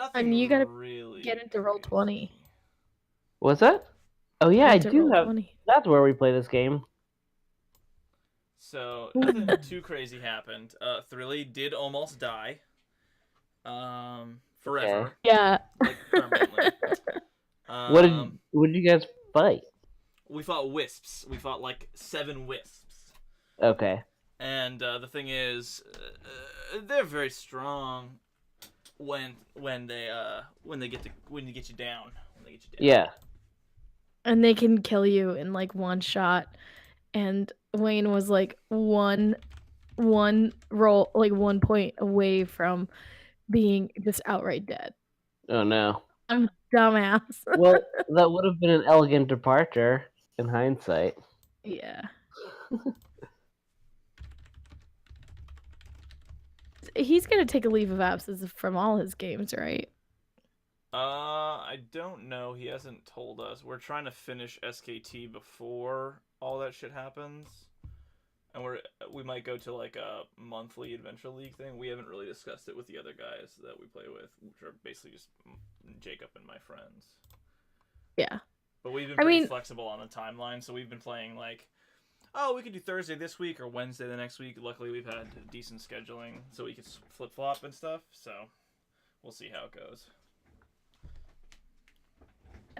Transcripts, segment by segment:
nothing And you gotta really get into roll crazy. 20. What's that? Oh yeah, Get I into do roll have. 20. That's where we play this game. So nothing too crazy happened. Thrilly did almost die. Okay. Forever, Yeah. like permanently. What Um, did you guys fight? we fought wisps. We fought like 7 wisps. Okay. And the thing is, they're very strong when they get you down. When they get you down. Yeah. And they can kill you in like one shot. And Wayne was like one roll, like 1 point away from being just outright dead. Oh no. I'm dumbass. Well, that would have been an elegant departure in hindsight. Yeah. He's gonna take a leave of absence from all his games, right? I don't know. He hasn't told us. We're trying to finish SKT before all that shit happens, and we might go to like a monthly Adventure League thing. We haven't really discussed it with the other guys that we play with, which are basically just Jacob and my friends. Yeah. But we've been pretty flexible on the timeline, so we've been playing like, oh, we could do Thursday this week or Wednesday the next week. Luckily, we've had decent scheduling, so we could flip flop and stuff. So we'll see how it goes.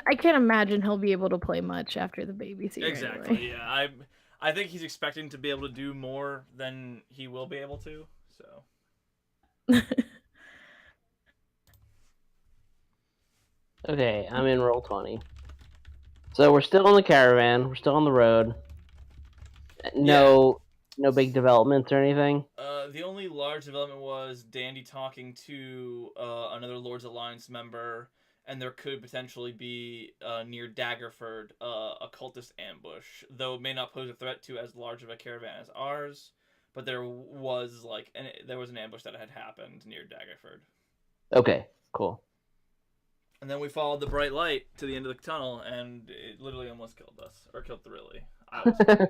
I can't imagine he'll be able to play much after the babysitter. Exactly. Anyway. Yeah. I think he's expecting to be able to do more than he will be able to. So. Okay, I'm in roll 20. So we're still on the caravan. We're still on the road. No big developments or anything. The only large development was Dandy talking to another Lords Alliance member, and there could potentially be near Daggerford a cultist ambush, though it may not pose a threat to as large of a caravan as ours. But there was an ambush that had happened near Daggerford. Okay, cool. And then we followed the bright light to the end of the tunnel, and it literally almost killed us, or killed Thrilly. I was killed.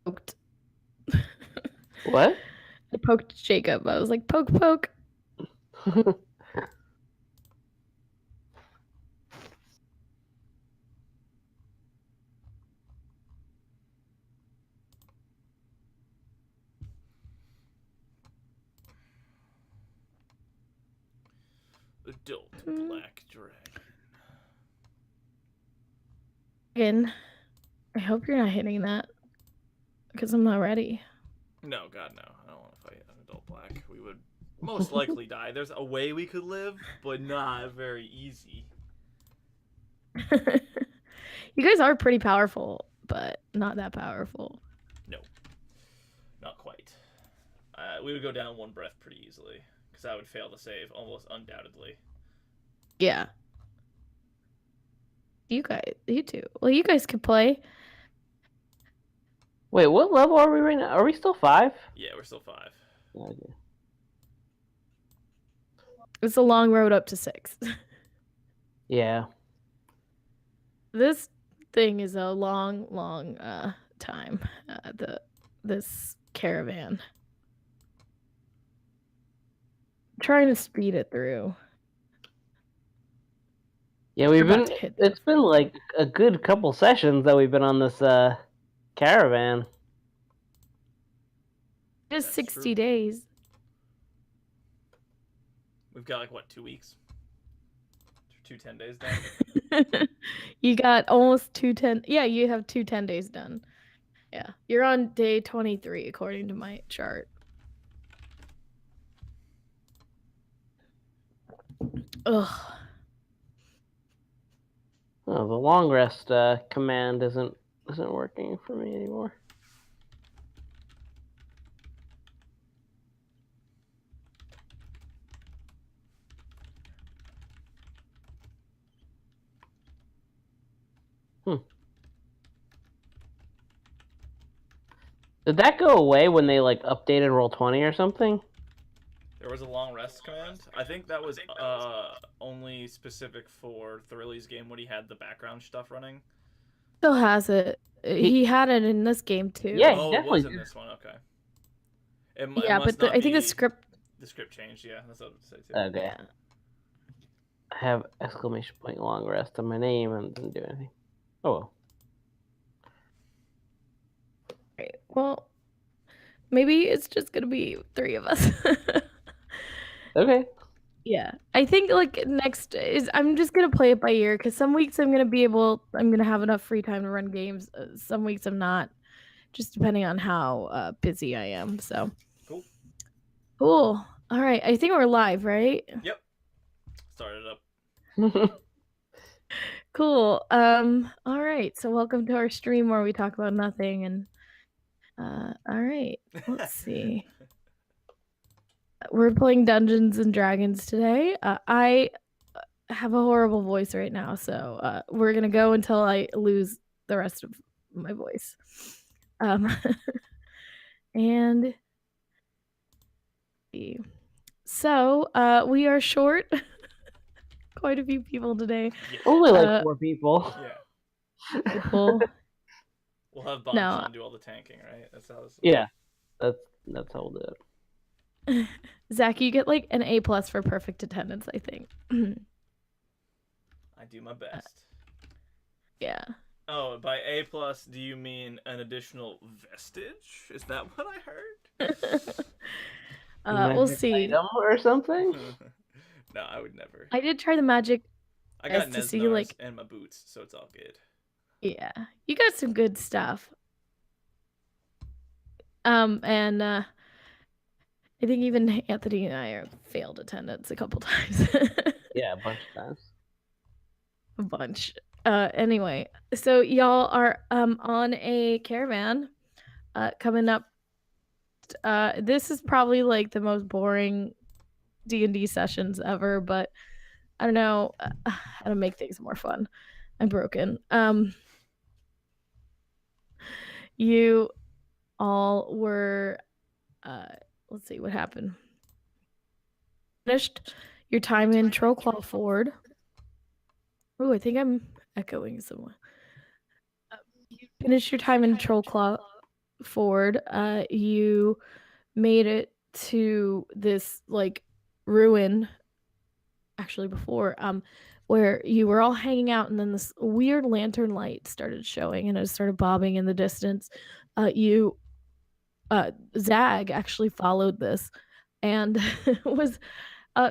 Poked. What? I poked Jacob. I was like, poke, poke. Adult black dragon. Again, I hope you're not hitting that. Because I'm not ready. No, God, no. I don't want to fight an adult black. We would most likely die. There's a way we could live, but not very easy. You guys are pretty powerful, but not that powerful. No. Not quite. We would go down one breath pretty easily, because I would fail to save almost undoubtedly. Yeah. You two. Well, you guys could play. Wait, what level are we right now? Are we still 5? Yeah, we're still 5. Okay. It's a long road up to 6. Yeah. This thing is a long time. This caravan. I'm trying to speed it through. Yeah, it's been like a good couple sessions that we've been on this caravan. Just 60 days. We've got like, what, 2 weeks? 2 10 days done? You got almost 2 10. Yeah, you have 2 10 days done. Yeah, you're on day 23 according to my chart. Ugh. Oh, the long rest command isn't working for me anymore. Did that go away when they like updated Roll20 or something? There was a long rest command. I think that was only specific for Thrilly's game when he had the background stuff running. Still has it. He had it in this game too. Yeah, Oh, it was in this one. Okay. It Yeah, must but not I think be- the script. the script changed. Yeah, that's what I would say too. Okay. Yeah. I have exclamation point long rest on my name and didn't do anything. Oh well. Right. Well, maybe it's just gonna be 3 of us. Okay. Yeah, I think like next is I'm just gonna play it by ear because some weeks I'm gonna have enough free time to run games. Some weeks I'm not, just depending on how busy I am. So cool. All right, I think we're live, right? Yep. Started up. Cool. All right. So welcome to our stream where we talk about nothing. And all right, let's see. We're playing Dungeons and Dragons today. I have a horrible voice right now, so we're gonna go until I lose the rest of my voice. And so we are short quite a few people today. Yeah. Only like 4 people. Yeah. People. We'll have Bonchan do all the tanking, right? That's how this. Yeah, that's how we'll do it. Zach, you get like an A+ for perfect attendance, I think. I do my best. Yeah. Oh, by A+, do you mean an additional vestige? Is that what I heard? We'll see. Item or something. No, I would never. I did try the magic. I got to see, Nesnars like- and my boots, so it's all good. Yeah, you got some good stuff. And I think even Anthony and I failed attendance a couple times. Yeah, a bunch of times. A bunch. Anyway, so y'all are on a caravan coming up. This is probably like the most boring D&D sessions ever, but I don't know how to make things more fun. I'm broken. You all were let's see what happened. Finished your time in Trollclaw Ford. Oh, I think I'm echoing somewhere. Finished your time in Trollclaw Ford. You made it to this like ruin actually before where you were all hanging out, and then this weird lantern light started showing and it started bobbing in the distance. Zag actually followed this and was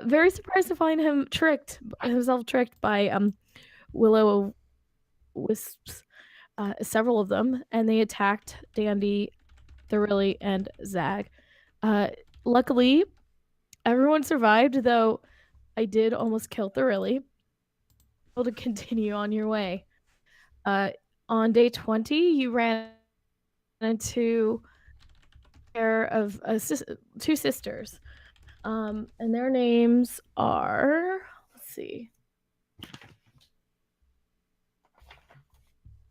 very surprised to find himself tricked by willow wisps, several of them, and they attacked Dandy, Thoroughly, and Zag. Luckily, everyone survived, though I did almost kill Thoroughly. Able to continue on your way. On day 20, you ran into a pair of 2 sisters. And their names are, let's see.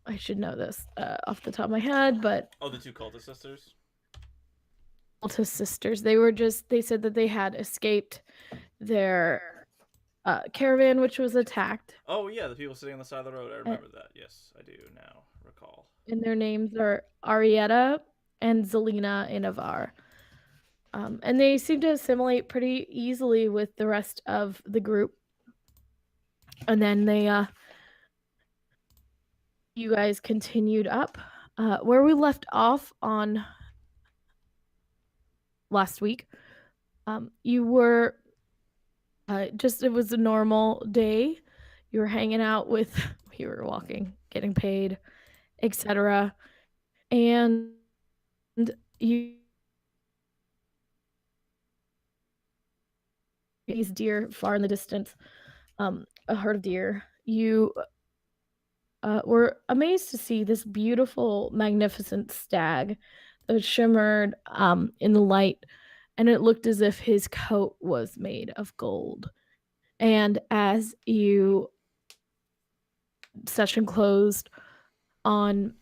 I should know this off the top of my head, but Oh, the 2 cultist sisters? Cultist sisters. They said that they had escaped their caravan, which was attacked. Oh, yeah, the people sitting on the side of the road. I remember that. Yes, I do now recall. And their names are Arietta and Zelina Inavar. And they seem to assimilate pretty easily with the rest of the group. And then you guys continued up where we left off on last week. You were it was a normal day. You were hanging out with, you were walking, getting paid, etc. And you these deer far in the distance, a herd of deer. You were amazed to see this beautiful, magnificent stag that shimmered in the light, and it looked as if his coat was made of gold. And as you session closed on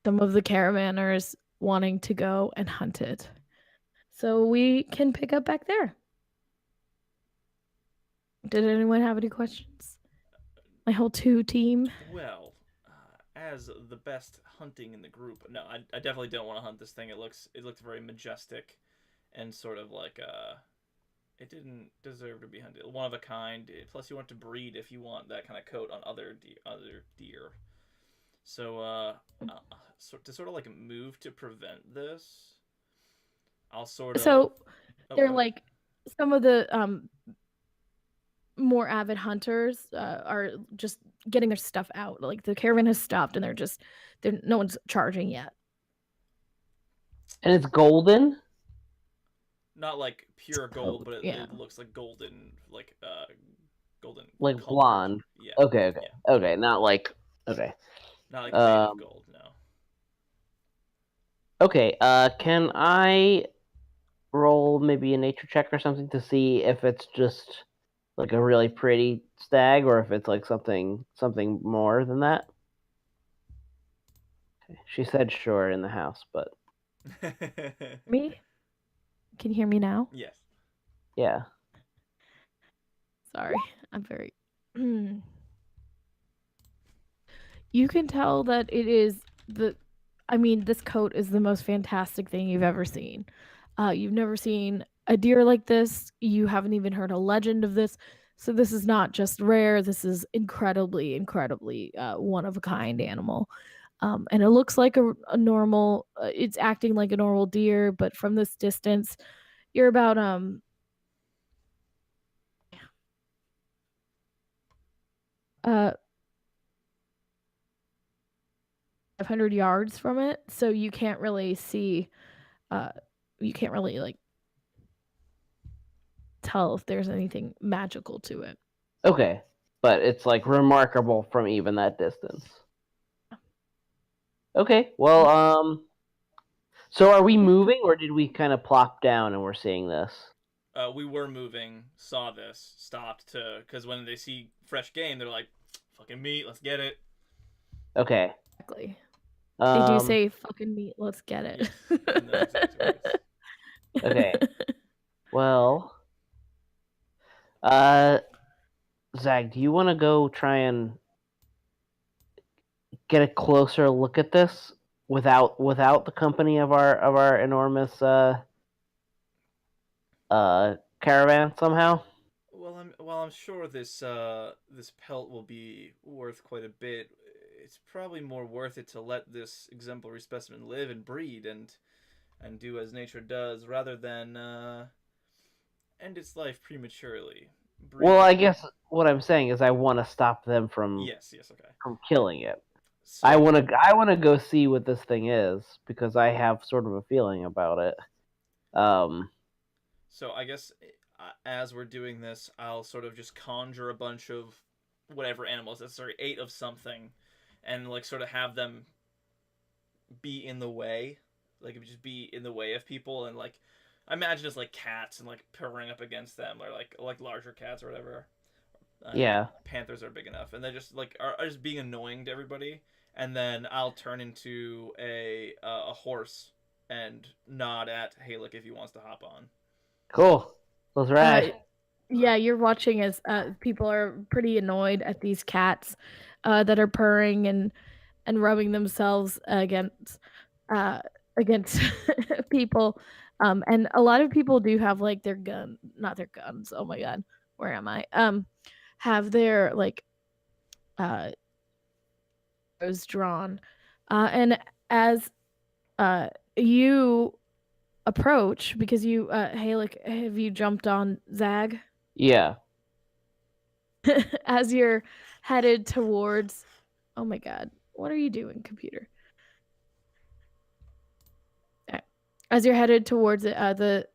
some of the caravanners wanting to go and hunt it. So we can pick up back there. Did anyone have any questions? My whole 2 team. Well, as the best hunting in the group, no, I definitely don't want to hunt this thing. It looked very majestic, and sort of like it didn't deserve to be hunted. One of a kind. Plus, you want to breed if you want that kind of coat on other deer. So, to sort of like move to prevent this, I'll sort of. So they're go ahead. like some of the more avid hunters are just getting their stuff out. Like the caravan has stopped and they're no one's charging yet. And it's golden? Not like pure gold, but Yeah. it looks like golden, golden. Like colored. blonde. Yeah. Okay. Yeah. Okay, not like... Okay. Not like made of gold, no. Okay, can I roll maybe a nature check or something to see if it's just like a really pretty stag or if it's like something more than that? Okay. She said sure in the house, but Me? Can you hear me now? Yes. yeah. Sorry. I'm very You can tell that it is this coat is the most fantastic thing you've ever seen. You've never seen a deer like this. You haven't even heard a legend of this. So this is not just rare. This is incredibly, incredibly one of a kind animal. And it looks like a normal. It's acting like a normal deer, but from this distance, you're about 500 yards from it, so you can't really see. You can't really like tell if there's anything magical to it. Okay, but it's like remarkable from even that distance. Okay, well, so are we moving or did we kind of plop down and we're seeing this? We were moving, saw this, stopped because when they see fresh game, they're like, "Fucking meat, let's get it." Okay. Exactly. They do Um, say "fucking meat, let's get it." Yes, in those exact words. Okay. Well, Zag, do you want to go try and get a closer look at this without the company of our enormous caravan somehow? Well, I'm sure this pelt will be worth quite a bit. It's probably more worth it to let this exemplary specimen live and breed and do as nature does, rather than end its life prematurely. Well, I guess what I'm saying is I want to stop them from Yes, okay. from killing it. So, I want to go see what this thing is because I have sort of a feeling about it. So I guess as we're doing this, I'll sort of just conjure a bunch of whatever animals necessary, 8 of something, and like sort of have them be in the way, like just be in the way of people, and like I imagine it's like cats and like purring up against them, or like larger cats or whatever. Yeah. Panthers are big enough, and they just like are just being annoying to everybody. And then I'll turn into a horse and nod at Haelek if he wants to hop on. Cool. Those rad. Yeah, you're watching as people are pretty annoyed at these cats that are purring and rubbing themselves against people. And a lot of people do have like not their guns. Oh my god, where am I? Have their like arrows drawn, and as you approach, because you Haelek, have you jumped on Zag? Yeah. As you're headed towards, oh my god, what are you doing, computer? As you're headed towards it, the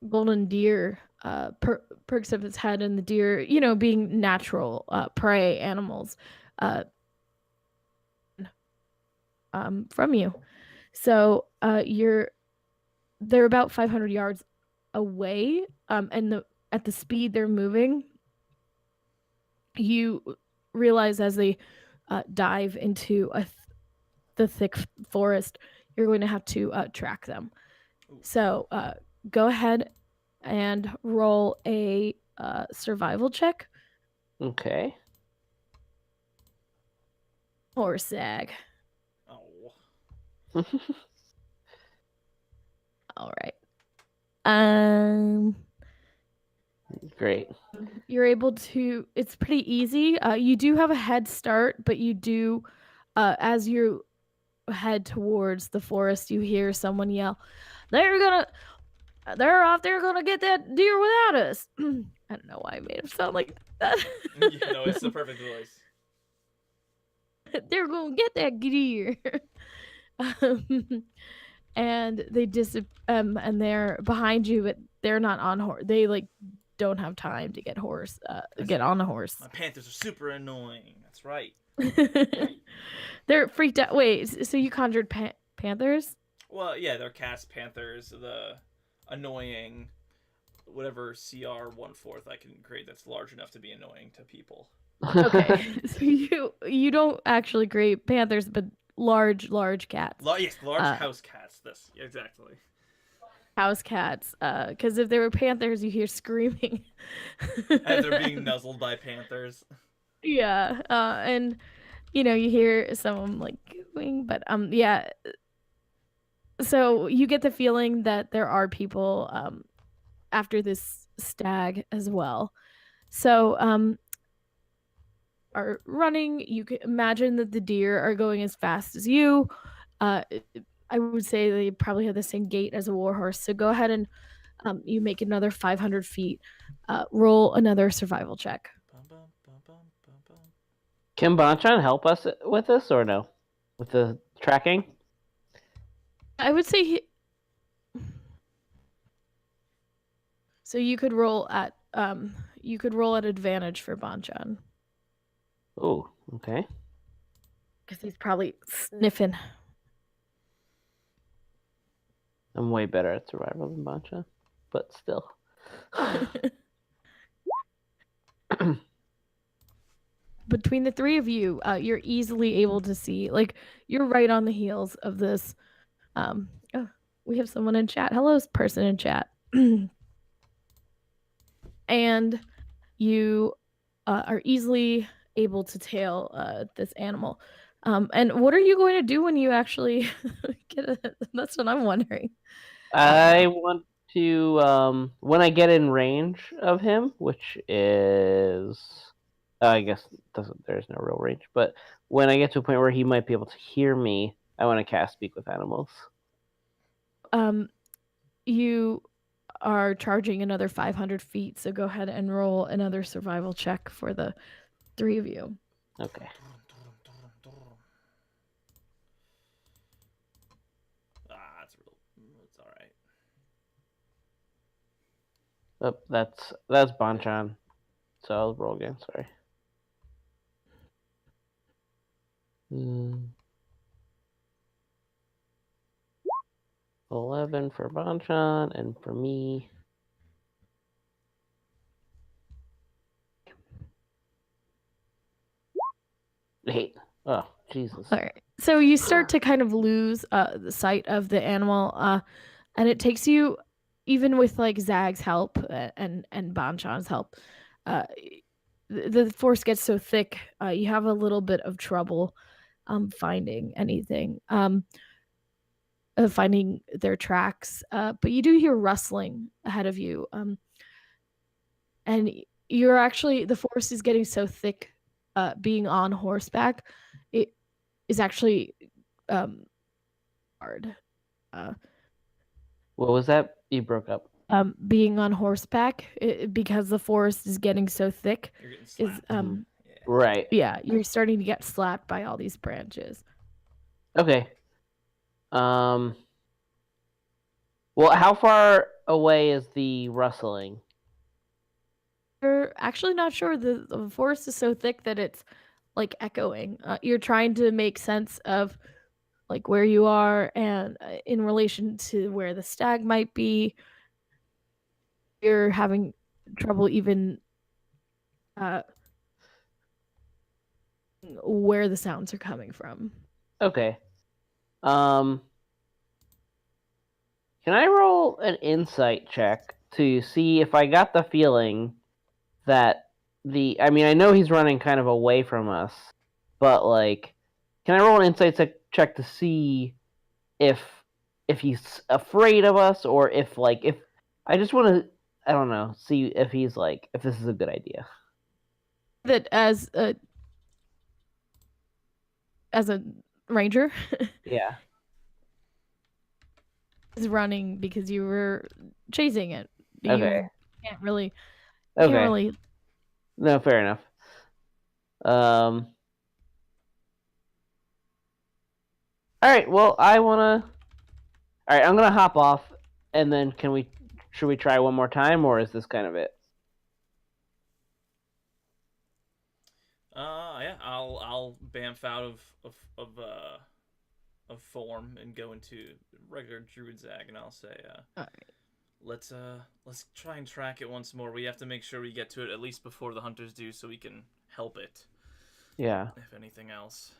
golden deer perks up its head, and the deer, being natural prey animals, from you. So they're about 500 yards away, and at the speed they're moving, you realize as they dive into the thick forest, you're going to have to track them. So go ahead and roll a survival check. Okay. Or sag. Oh. All right. Great. You're able to. It's pretty easy. You do have a head start, but you do, as you head towards the forest, you hear someone yell, They're off there gonna get that deer without us." I don't know why I made him sound like that. Yeah, no, it's the perfect voice. They're gonna get that deer. And they and they're behind you, but they're not on horse. They like don't have time to get on a horse. My panthers are super annoying. That's right. They're freaked out. Wait, so you conjured panthers? Well, yeah, they're cast panthers. The annoying, whatever CR 1/4 I can create that's large enough to be annoying to people. Okay, so you don't actually create panthers, but large cats. Yes, large house cats. This exactly. House cats. Because if they were panthers, you hear screaming. As they're being nuzzled by panthers. Yeah. And you hear someone like gooing, but yeah. So you get the feeling that there are people after this stag as well. So are running. You can imagine that the deer are going as fast as you. I would say they probably have the same gait as a warhorse. So go ahead and you make another 500 feet. Roll another survival check. Can Banchan help us with this or no? With the tracking? I would say so you could roll at advantage for Banchan. Oh, okay. Because he's probably sniffing. I'm way better at survival than Banchan, but still. Between the three of you, you're easily able to see, like, you're right on the heels of this. Oh, we have someone in chat. Hello, person in chat. And you are easily able to tail this animal. And what are you going to do when you actually get it? That's what I'm wondering. I want to, when I get in range of him, which is, I guess there's no real range, but when I get to a point where he might be able to hear me, I want to cast Speak with Animals. You are charging another 500 feet, so go ahead and roll another survival check for the three of you. Okay. It's all right. Oh, that's Banchan. So I'll roll again. Sorry. 11 for Banchan, and for me, 8. Oh, Jesus. All right. So you start to kind of lose the sight of the animal, and it takes you, even with like Zag's help and Banchan's help, the force gets so thick, you have a little bit of trouble finding anything, finding their tracks. But you do hear rustling ahead of you, and you're actually, the force is getting so thick. Being on horseback, it is actually hard. What was that? You broke up. Being on horseback, because the forest is getting so thick, You're getting is slapped. Right. Yeah, you're starting to get slapped by all these branches. Okay. Well, how far away is the rustling? You're actually not sure. The forest is so thick that it's like echoing. You're trying to make sense of like where you are and in relation to where the stag might be. You're having trouble even where the sounds are coming from. Okay. Can I roll an insight check to see if I got the feeling that I mean, I know he's running kind of away from us, but like, can I roll an insight check to see if he's afraid of us, or if I just want to, I don't know, see if he's like, if this is a good idea. That as a ranger Yeah. is running because you were chasing it. Okay. You can't really. Okay. No, fair enough. All right. Well, all right, I'm gonna hop off, and then should we try one more time, or is this kind of it? Yeah, I'll bamf out of form and go into regular druid zag, and I'll say, all right. Let's try and track it once more. We have to make sure we get to it at least before the hunters do, so we can help it. Yeah. If anything else.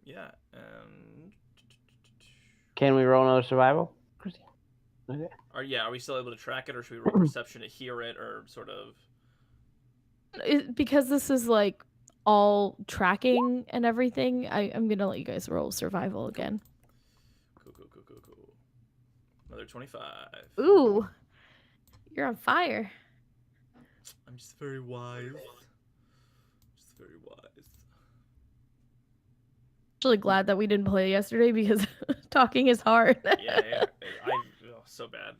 Yeah, and can we roll another survival? Okay. Are we still able to track it, or should we roll perception to hear it, or sort of? Because this is like all tracking and everything, I'm gonna let you guys roll survival again. Cool. Another 25. Ooh, you're on fire. I'm just very wise. Actually glad that we didn't play yesterday because talking is hard. Yeah, so bad.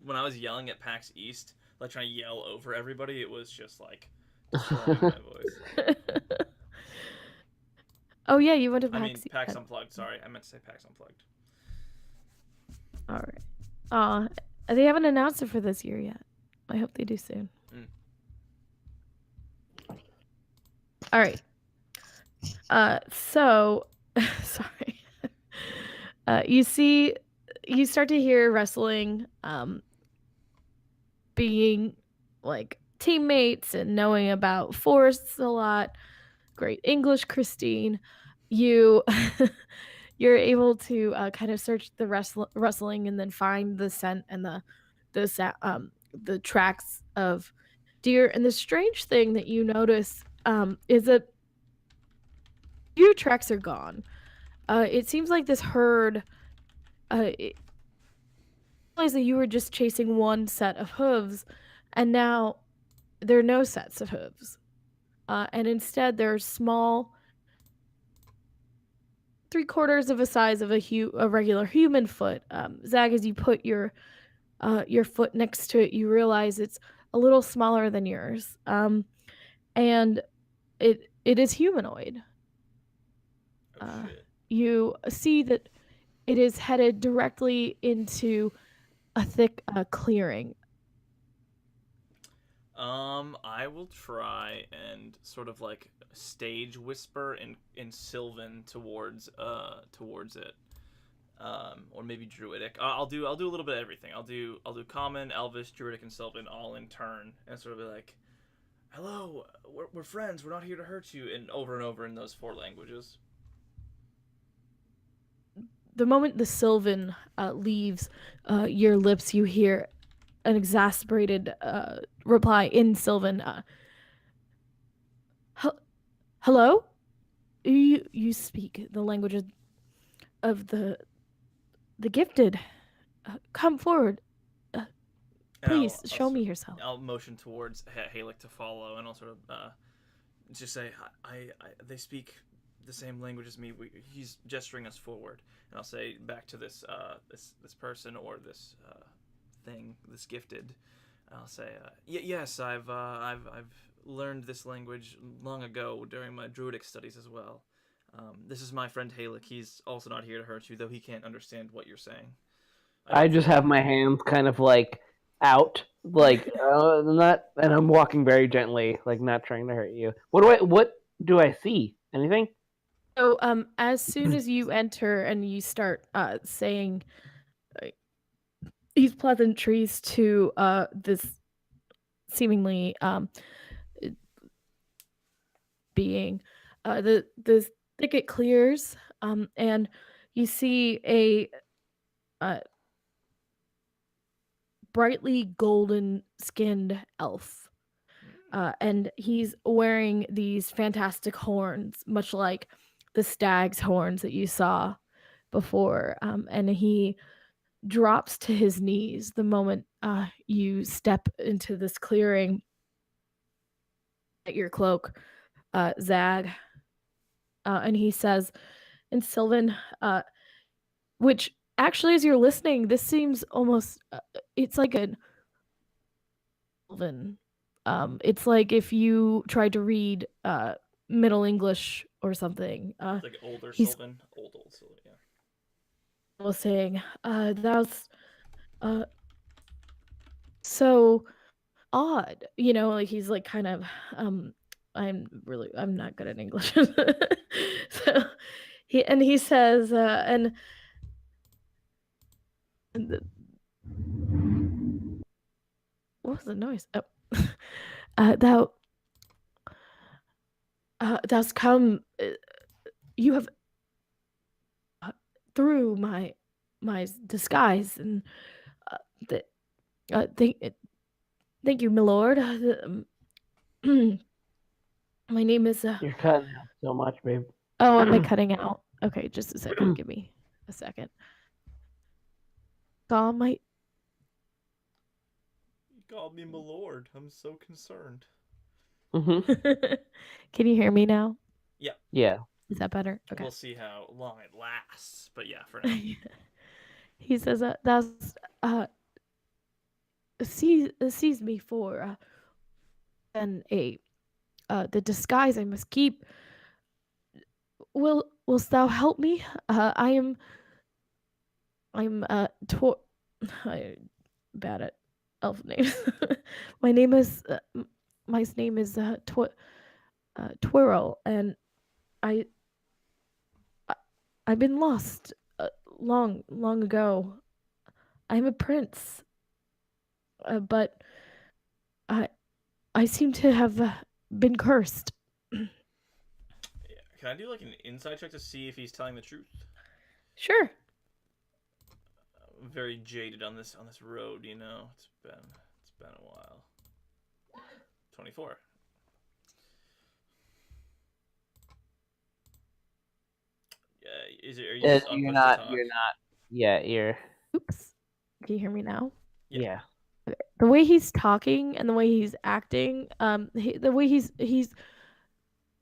When I was yelling at PAX East, like trying to yell over everybody, it was just like destroying my voice. Oh yeah, you went to PAX. I mean, PAX Unplugged. Sorry, I meant to say PAX Unplugged. All right. They haven't announced it for this year yet. I hope they do soon. All right. So, sorry. You start to hear wrestling, being like teammates and knowing about forests a lot. Great English, Christine. You're able to kind of search the rustling and then find the scent and the tracks of deer. And the strange thing that you notice is that few tracks are gone. It seems like this herd. Realized that you were just chasing one set of hooves, and now there are no sets of hooves, and instead there are small, 3/4 of a size of a regular human foot. Zag, as you put your foot next to it, you realize it's a little smaller than yours, and it is humanoid. Shit. You see that it is headed directly into a thick clearing. I will try and sort of like stage whisper in Sylvan towards it. Or maybe Druidic. I'll do a little bit of everything. I'll do Common, Elvish, Druidic, and Sylvan all in turn, and sort of be like, "Hello, we're friends. We're not here to hurt you," and over in those 4 languages. The moment the Sylvan leaves your lips, you hear an exasperated reply in Sylvan. Hello? You speak the language of the gifted. Come forward. Please, show me yourself. I'll motion towards Haelek to follow, and I'll sort of just say, they speak the same language as me. He's gesturing us forward, and I'll say back to this person or this thing, this gifted. I'll say, yes, I've learned this language long ago during my druidic studies as well. This is my friend Haelek. He's also not here to hurt you, though he can't understand what you're saying. I just have my hands kind of like out, like not, and I'm walking very gently, like not trying to hurt you. What do I see? Anything? So, as soon as you enter and you start saying these pleasantries to this seemingly being. The thicket clears, and you see a brightly golden skinned elf. And he's wearing these fantastic horns, much like the stag's horns that you saw before. And he drops to his knees the moment you step into this clearing at your cloak, Zag. And he says in Sylvan, which actually, as you're listening, this seems almost, it's like a Sylvan. It's like if you tried to read Middle English or something. Like older Sylvan, old Sylvan, yeah. Was saying, that's so odd, like he's like kind of, I'm not good at English. So he says, and the, what was the noise? Oh, thou's come, you have through my disguise, and the, thank you, my lord. My name is. You're cutting out so much, babe. Oh, am I cutting out? Okay, just a second. Give me a second. You called me my lord. I'm so concerned. Can you hear me now? Yeah. Yeah. Is that better? Okay. We'll see how long it lasts, but yeah, for now. He says, "Thou sees me for and the disguise I must keep. Wilt thou help me? I'm bad at elf names. My name is Twirl, and I've been lost long ago. I'm a prince, but I seem to have been cursed." Yeah. Can I do like an insight check to see if he's telling the truth? Sure. I'm very jaded on this road, It's been a while. 24. Yeah, are you just you're not. Yeah, you're. Oops. Can you hear me now? Yeah. The way he's talking and the way he's acting, the way he's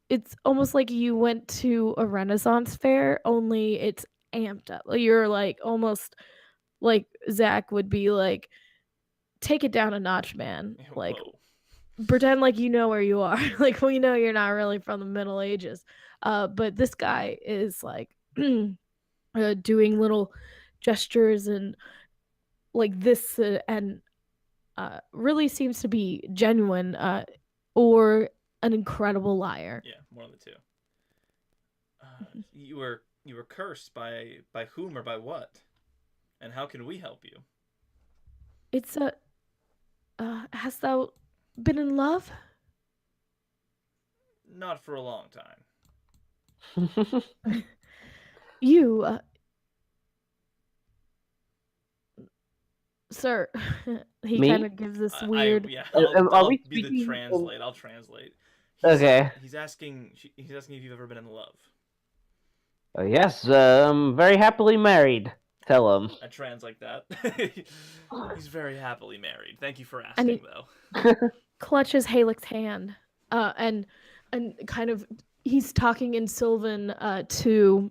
it's almost like you went to a Renaissance fair, only it's amped up. You're like almost like Zach would be like, take it down a notch, man. Like, whoa. Pretend like you know where you are. Like, we know you're not really from the Middle Ages. But this guy is like doing little gestures and like this, and really seems to be genuine, or an incredible liar. Yeah, one of the two. You were cursed by whom or by what? And how can we help you? It's hast thou been in love? Not for a long time. You, sir. He kind of gives this weird. I'll be the translate. I'll translate. Okay. He's asking if you've ever been in love. Yes, very happily married. Tell him. I translate that. He's very happily married. Thank you for asking, though. Clutches Haelek's hand, and kind of he's talking in Sylvan to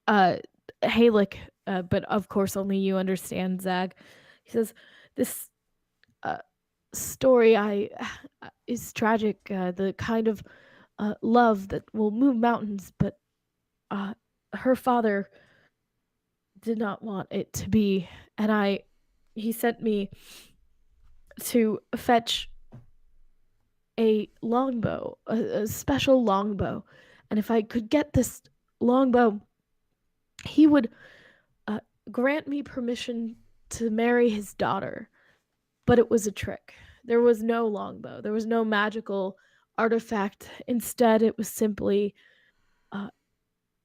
Haelek, but of course only you understand, Zag. He says, "This story is tragic. The kind of love that will move mountains, but her father did not want it to be, and he sent me to fetch a longbow, a special longbow, and if I could get this longbow, he would grant me permission to marry his daughter." But it was a trick. There was no longbow. There was no magical artifact. Instead, it was simply uh,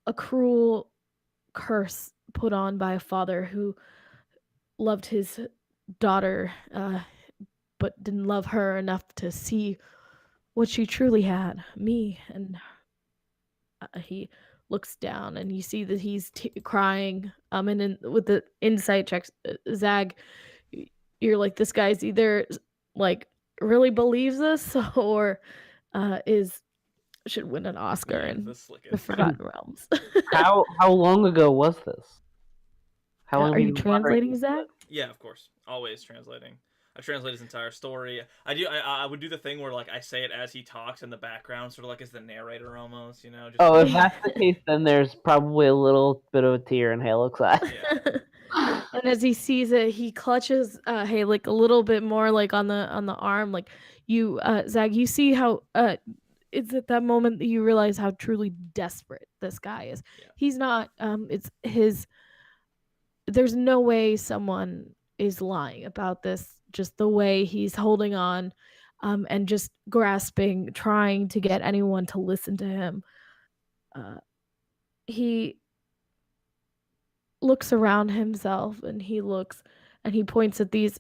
a cruel curse put on by a father who loved his daughter, but didn't love her enough to see what she truly had, me. And he looks down, and you see that he's crying. And with the insight checks, Zag, you're like, this guy's either like really believes this or is should win an Oscar in the slickest. Forgotten Realms. How long ago was this? How long Are have you you been pondering translating, this? Zach? Yeah, of course. Always translating. I translate his entire story. I would do the thing where like I say it as he talks in the background, sort of like as the narrator almost. Just Oh, if that's the case, then there's probably a little bit of a tear in Haelek's eye. Yeah. And as he sees it, he clutches Haelek a little bit more, like on the arm. Like you, Zag, you see how it's at that moment that you realize how truly desperate this guy is. Yeah. He's not. It's his. There's no way someone is lying about this. Just the way he's holding on, and just grasping, trying to get anyone to listen to him. He looks around himself, and he points at these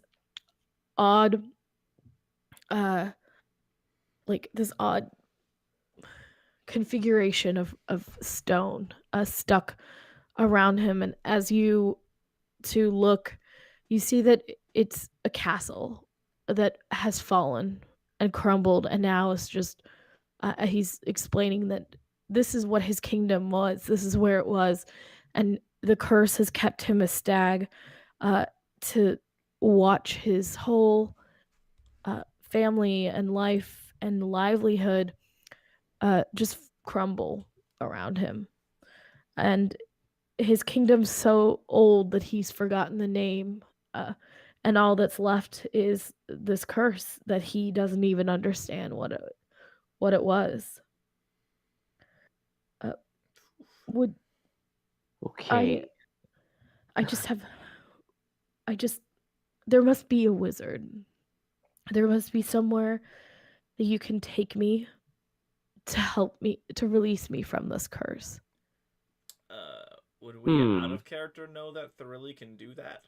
odd, like this odd configuration of stone stuck around him. And as you to look, you see that it's a castle that has fallen and crumbled, and now it's just he's explaining that this is what his kingdom was, this is where it was, and the curse has kept him a stag to watch his whole family and life and livelihood just crumble around him. And his kingdom's so old that he's forgotten the name. And all that's left is this curse that he doesn't even understand what it was. Would Okay. I just have there must be a wizard. There must be somewhere that you can take me to help me to release me from this curse. Would we out of character know that Thrilly can do that?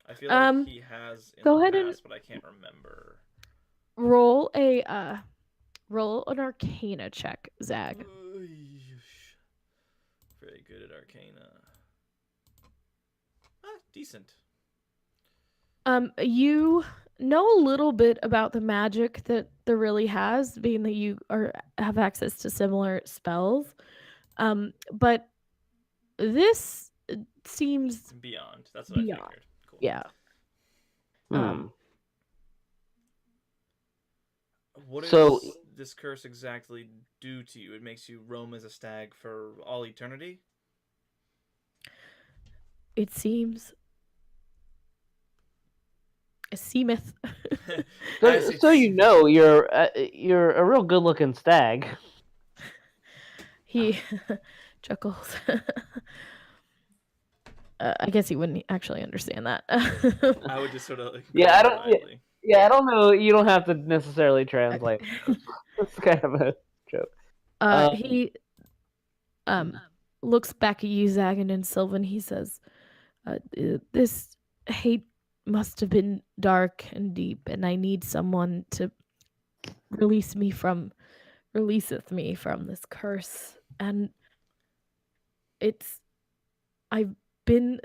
I feel like he has in go the ahead past, but I can't remember. Roll an Arcana check, Zag. Very good at Arcana. Decent. You know a little bit about the magic that there really has, being that you have access to similar spells. But this seems beyond. That's what I figured. Cool. Yeah. What does this curse exactly do to you? It makes you roam as a stag for all eternity? It seems. It seemeth. So you know, you're a real good-looking stag. He chuckles. I guess he wouldn't actually understand that. I would just sort of like, I don't. I don't know. You don't have to necessarily translate. It's kind of a joke. He looks back at you, Zagan, and Sylvan. He says, "This hate must have been dark and deep, and I need someone to releaseth me from this curse." And I've been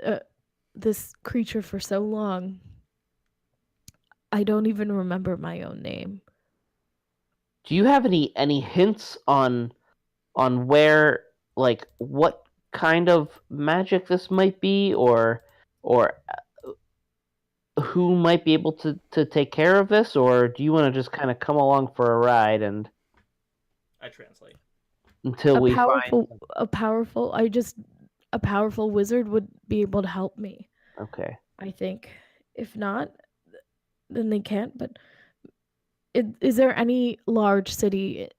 this creature for so long, I don't even remember my own name. Do you have any hints on where, like, what kind of magic this might be, or who might be able to take care of this, or do you want to just kind of come along for a ride and I translate until we find a powerful wizard would be able to help me. Okay. I think. If not, then they can't. But is there any large city,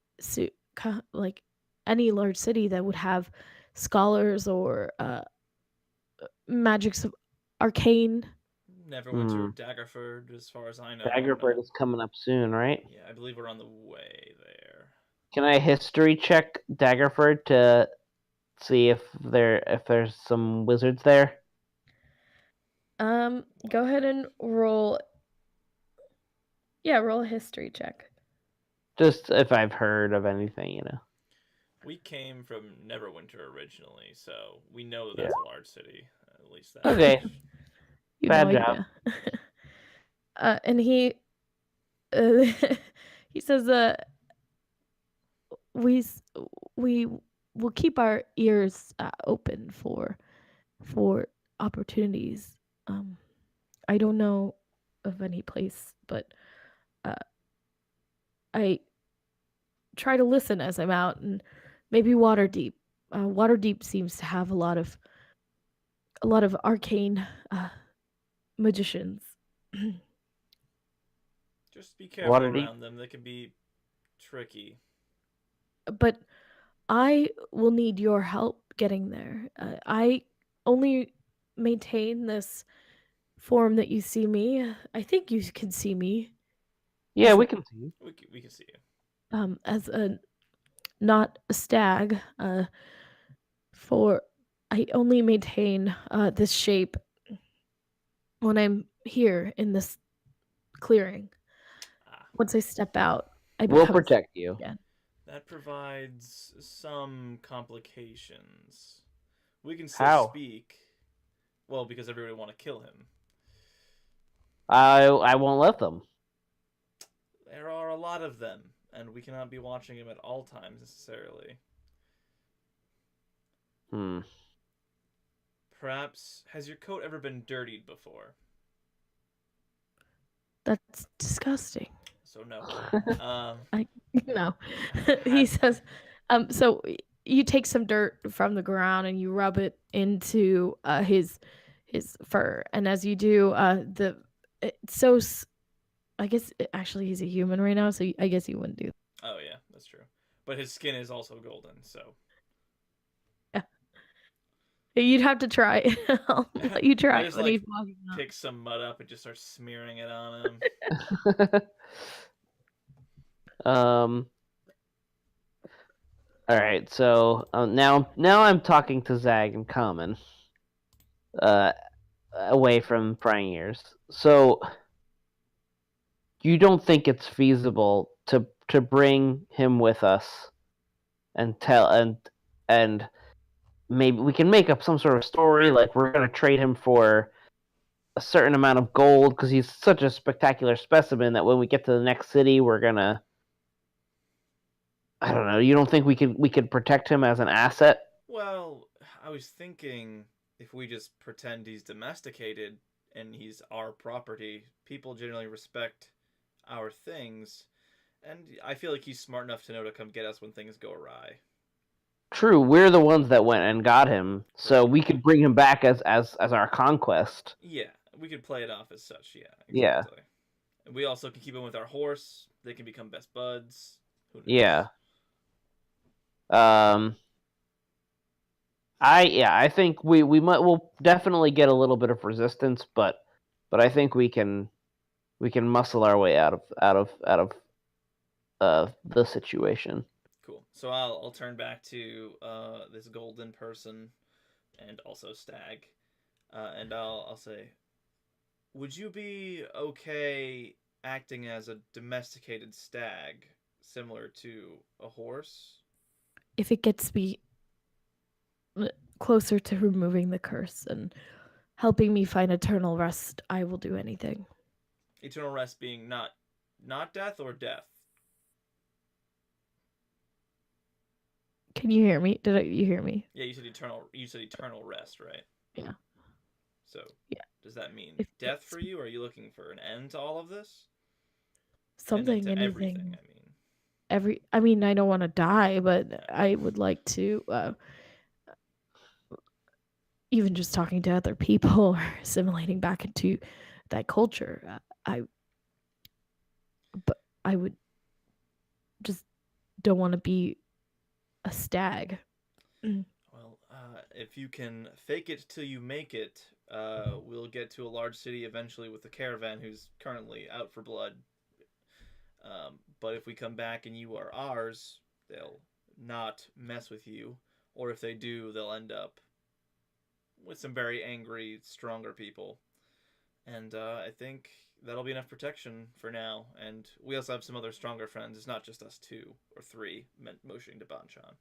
like any large city that would have scholars or magics of arcane? Neverwinter, Daggerford, as far as I know. Daggerford is coming up soon, right? Yeah, I believe we're on the way there. Can I history check Daggerford to see if there's some wizards there? Go ahead and roll. Yeah, roll a history check. Just if I've heard of anything, you know. We came from Neverwinter originally, so we know that Yeah. that's a large city. At least that. Okay. much. You Bad know, job. And he he says, we s- we will keep our ears open for opportunities. I don't know of any place, but uh, I try to listen as I'm out, and maybe Waterdeep. Waterdeep seems to have a lot of arcane magicians. Just be careful Waterdeep? around them. They can be tricky. But I will need your help getting there. I only maintain this form that you see me. I think you can see me. Yeah, we can see. We can see you. As a not a stag. For I only maintain this shape when I'm here in this clearing. Ah, Once I step out, I We'll become protect you. again. that provides some complications. We can still How? speak. Well, because everybody want to kill him. I won't let them. There are a lot of them, and we cannot be watching him at all times necessarily. Perhaps has your coat ever been dirtied before? That's disgusting. So no. No. He says, so you take some dirt from the ground and you rub it into his fur, and as you do, I guess actually he's a human right now, so I guess you wouldn't do. Oh yeah, that's true. But his skin is also golden, so. Yeah. You'd have to try. I'll let you try I just when like he's walking up. pick some mud up and just start smearing it on him. All right, so now I'm talking to Zag in common, away from prying ears. So you don't think it's feasible to bring him with us and tell and maybe we can make up some sort of story like we're going to trade him for a certain amount of gold because he's such a spectacular specimen that when we get to the next city we're going to, I don't know, you don't think we could protect him as an asset? Well, I was thinking if we just pretend he's domesticated and he's our property, people generally respect our things, and I feel like he's smart enough to know to come get us when things go awry. True, we're the ones that went and got him, so we could bring him back as our conquest. Yeah, we could play it off as such. Yeah, Yeah. exactly. And we also can keep him with our horse. They can become best buds. Who knows? Yeah. I think we'll definitely get a little bit of resistance, but I think we can muscle our way out of the situation. Cool. So I'll turn back to this golden person and also Stag, and I'll say, would you be okay acting as a domesticated stag, similar to a horse? If it gets me closer to removing the curse and helping me find eternal rest, I will do anything. Eternal rest being not death or death. Can you hear me? You hear me? Yeah, you said eternal rest, right? Yeah. So yeah. Does that mean If death for you? Or are you looking for an end to all of this? Something, anything. anything. I I mean, I don't want to die, but I would like to. Even just talking to other people or assimilating back into that culture, but I would just don't want to be a stag. Well, if you can fake it till you make it, we'll get to a large city eventually with the caravan who's currently out for blood. But if we come back and you are ours, they'll not mess with you. Or if they do, they'll end up with some very angry, stronger people. And I think that'll be enough protection for now. And we also have some other stronger friends. It's not just us two or three motioning to Banchan.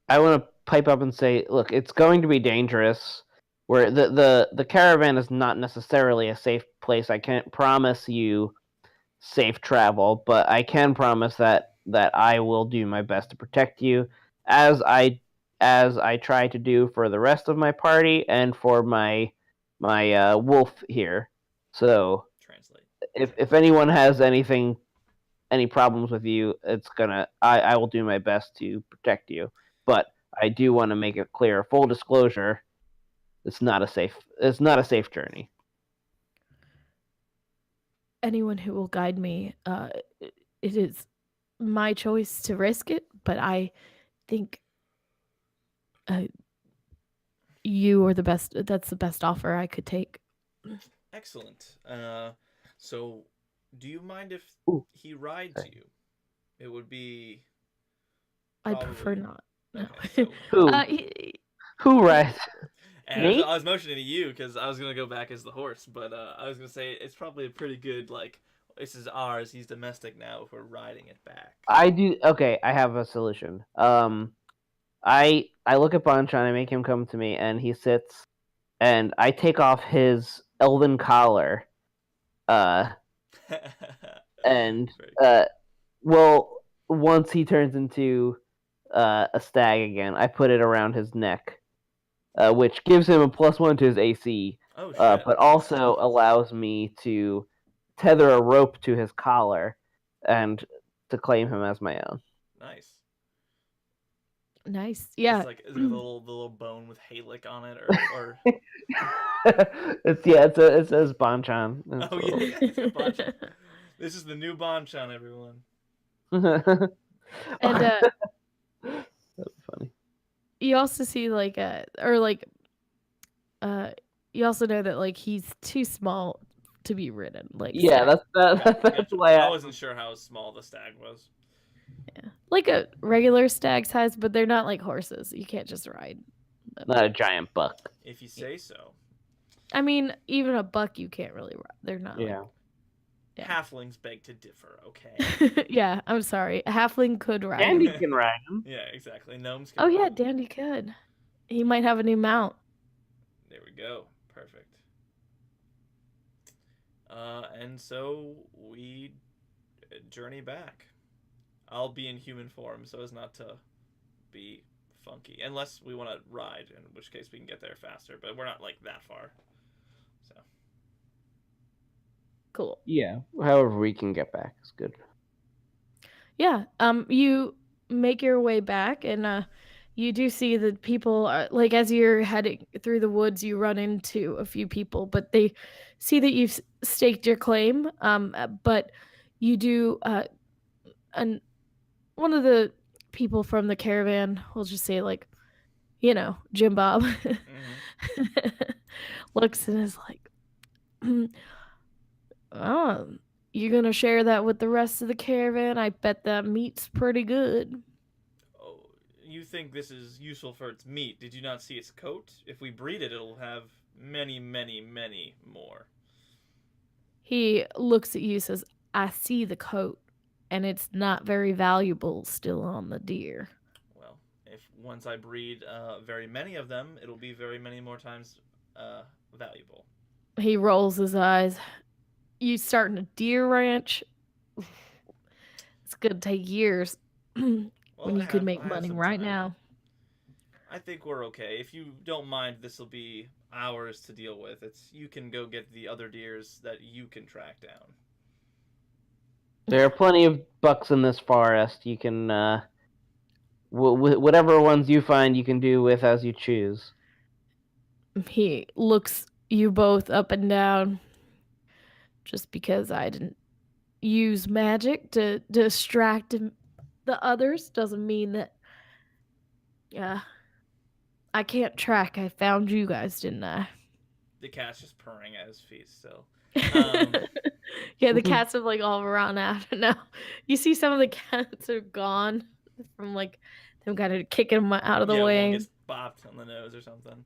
I want to pipe up and say, look, it's going to be dangerous. Where the caravan is not necessarily a safe place. I can't promise you safe travel, but I can promise that I will do my best to protect you, as I try to do for the rest of my party and for my wolf here. So Translate. if anyone has any problems with you, I will do my best to protect you. But I do want to make it clear, full disclosure, it's not a safe journey. Anyone who will guide me, it is my choice to risk it, but I think you are the best. That's the best offer I could take. Excellent. So, do you mind if he rides you? It would be. I'd prefer not. No. Okay, so... Who rides? And I was motioning to you because I was gonna go back as the horse, but I was gonna say it's probably a pretty good this is ours. He's domestic now. If we're riding it back, I do. Okay, I have a solution. I look at Banchan, I make him come to me, and he sits, and I take off his elven collar, and once he turns into a stag again, I put it around his neck, which gives him a +1 to his AC, but also allows me to tether a rope to his collar and to claim him as my own. Nice. Yeah. It's like the little bone with Haelek on it, or... it says Banchan. Oh yeah, it's Banchan. This is the new Banchan, everyone. And that's funny. You also see you also know that he's too small to be ridden. That's why I wasn't sure how small the stag was. Yeah, like a regular stag size, but they're not like horses. You can't just ride them. Not a giant buck. If you say so. I mean, even a buck you can't really ride. They're not. Yeah. Halflings beg to differ. Okay. Yeah, I'm sorry. A halfling could ride. Dandy can ride him. Yeah, exactly. Gnomes can. Oh yeah, Dandy could. He might have a new mount. There we go. Perfect. And so we journey back. I'll be in human form so as not to be funky. Unless we want to ride, in which case we can get there faster. But we're not that far. So. Cool. Yeah. However we can get back is good. Yeah. You make your way back, and you do see that people are, as you're heading through the woods, you run into a few people, but they see that you've staked your claim. But you do, and one of the people from the caravan, we'll just say Jim Bob, looks and is like, "Oh, you're gonna share that with the rest of the caravan? I bet that meat's pretty good." Oh, you think this is useful for its meat? Did you not see its coat? If we breed it, it'll have many, many, many more. He looks at you and says, "I see the coat, and it's not very valuable still on the deer." Well, if once I breed very many of them, it'll be very many more times valuable. He rolls his eyes. You starting a deer ranch? It's gonna take years. When you could make money right now. I think we're okay. If you don't mind, this will be hours to deal with. You can go get the other deers that you can track down. There are plenty of bucks in this forest. You can, whatever ones you find, you can do with as you choose. He looks you both up and down. Just because I didn't use magic to distract the others doesn't mean that I can't track. I found you guys, didn't I? The cat's just purring at his feet still. Yeah, the cats have like all run after now. You see some of the cats are gone from like them kind of kicking them out of the One way. gets bopped on the nose or something.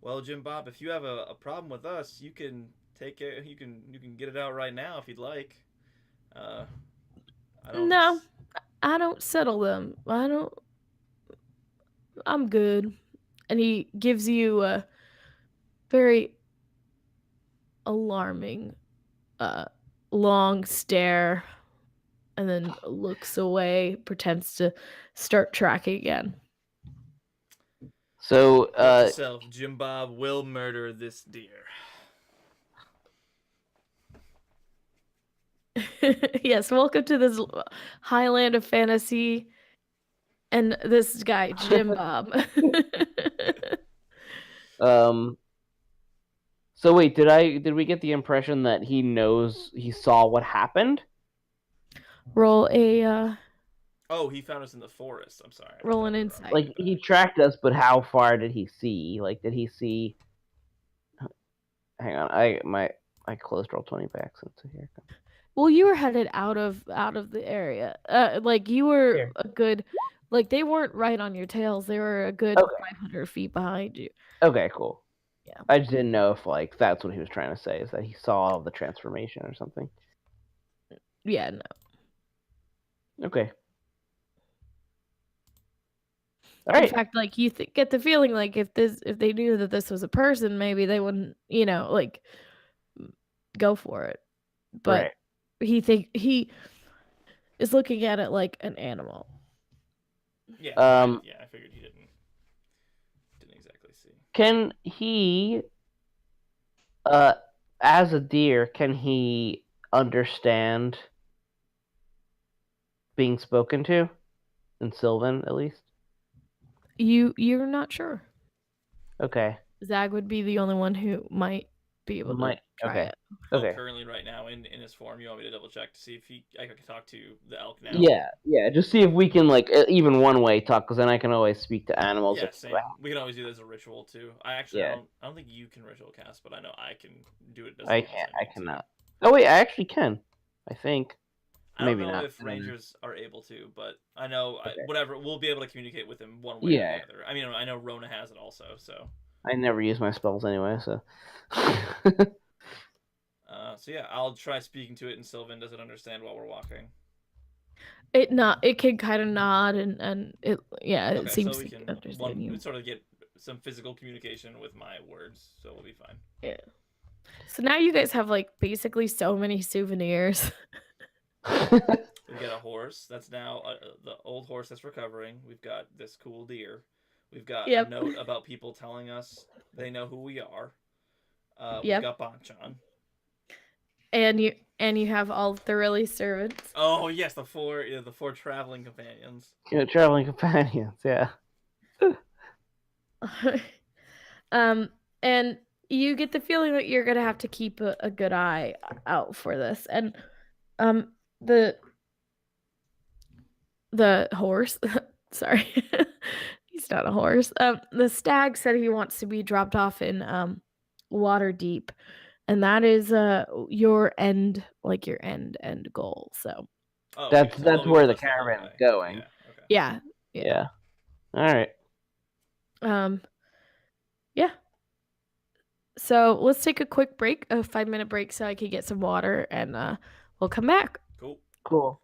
Well, Jim Bob, if you have a problem with us, you can take it. You can get it out right now if you'd like. I don't. No, I don't settle them. I don't. I'm good. And he gives you a very alarming, long stare, and then looks away, pretends to start tracking again. So, Note to self: Jim Bob will murder this deer. Yes, welcome to this highland of fantasy, and this guy Jim Bob. So wait, did we get the impression that he saw what happened? Roll a Oh, he found us in the forest. I'm sorry. roll an insight. Like he tracked us, but how far did he see? Like, did he see? Hang on, my closed Roll20 back since here. Well, you were headed out of the area. Like you were a good, like they weren't right on your tails. They were a good 500 feet behind you. Okay, cool. Yeah. I just didn't know if like that's what he was trying to say, is that he saw the transformation or something. Yeah, no. Okay. All right. In fact, like you get the feeling like if they knew that this was a person, maybe they wouldn't, like go for it. But he is looking at it like an animal. Yeah. I figured he didn't exactly see. Can he, as a deer, can he understand being spoken to? In Sylvan, at least? You're not sure. Okay. Zag would be the only one who might be able to try it. Okay. Currently, right now, in his form, you want me to double check to see if I can talk to the elk now? Yeah. Just see if we can like even one way talk, because then I can always speak to animals. Yeah, same. We can always do this as a ritual too. I don't think you can ritual cast, but I know I can do it. I cannot. Oh wait, I actually can. I think. I don't know if rangers are able to, but I know whatever we'll be able to communicate with him one way or the other. I mean, I know Rona has it also, so. I never use my spells anyway, so. So yeah, I'll try speaking to it, and Sylvan doesn't understand while we're walking. It can kind of nod and it it seems so we to understand you. Sort of get some physical communication with my words, so we'll be fine. Yeah. So now you guys have like basically so many souvenirs. We've got a horse that's now the old horse that's recovering. We've got this cool deer. We've got a note about people telling us they know who we are. We've got Banchan. And you have all the really servants. Oh yes, the four traveling companions. Yeah, traveling companions. Yeah. And you get the feeling that you're gonna have to keep a good eye out for this, and the horse. Sorry, he's not a horse. The stag said he wants to be dropped off in Waterdeep, and that is your end goal. So that's where the caravan is going. Yeah. All right. Yeah. So let's take a quick break, a 5-minute break, so I can get some water, and we'll come back. Cool.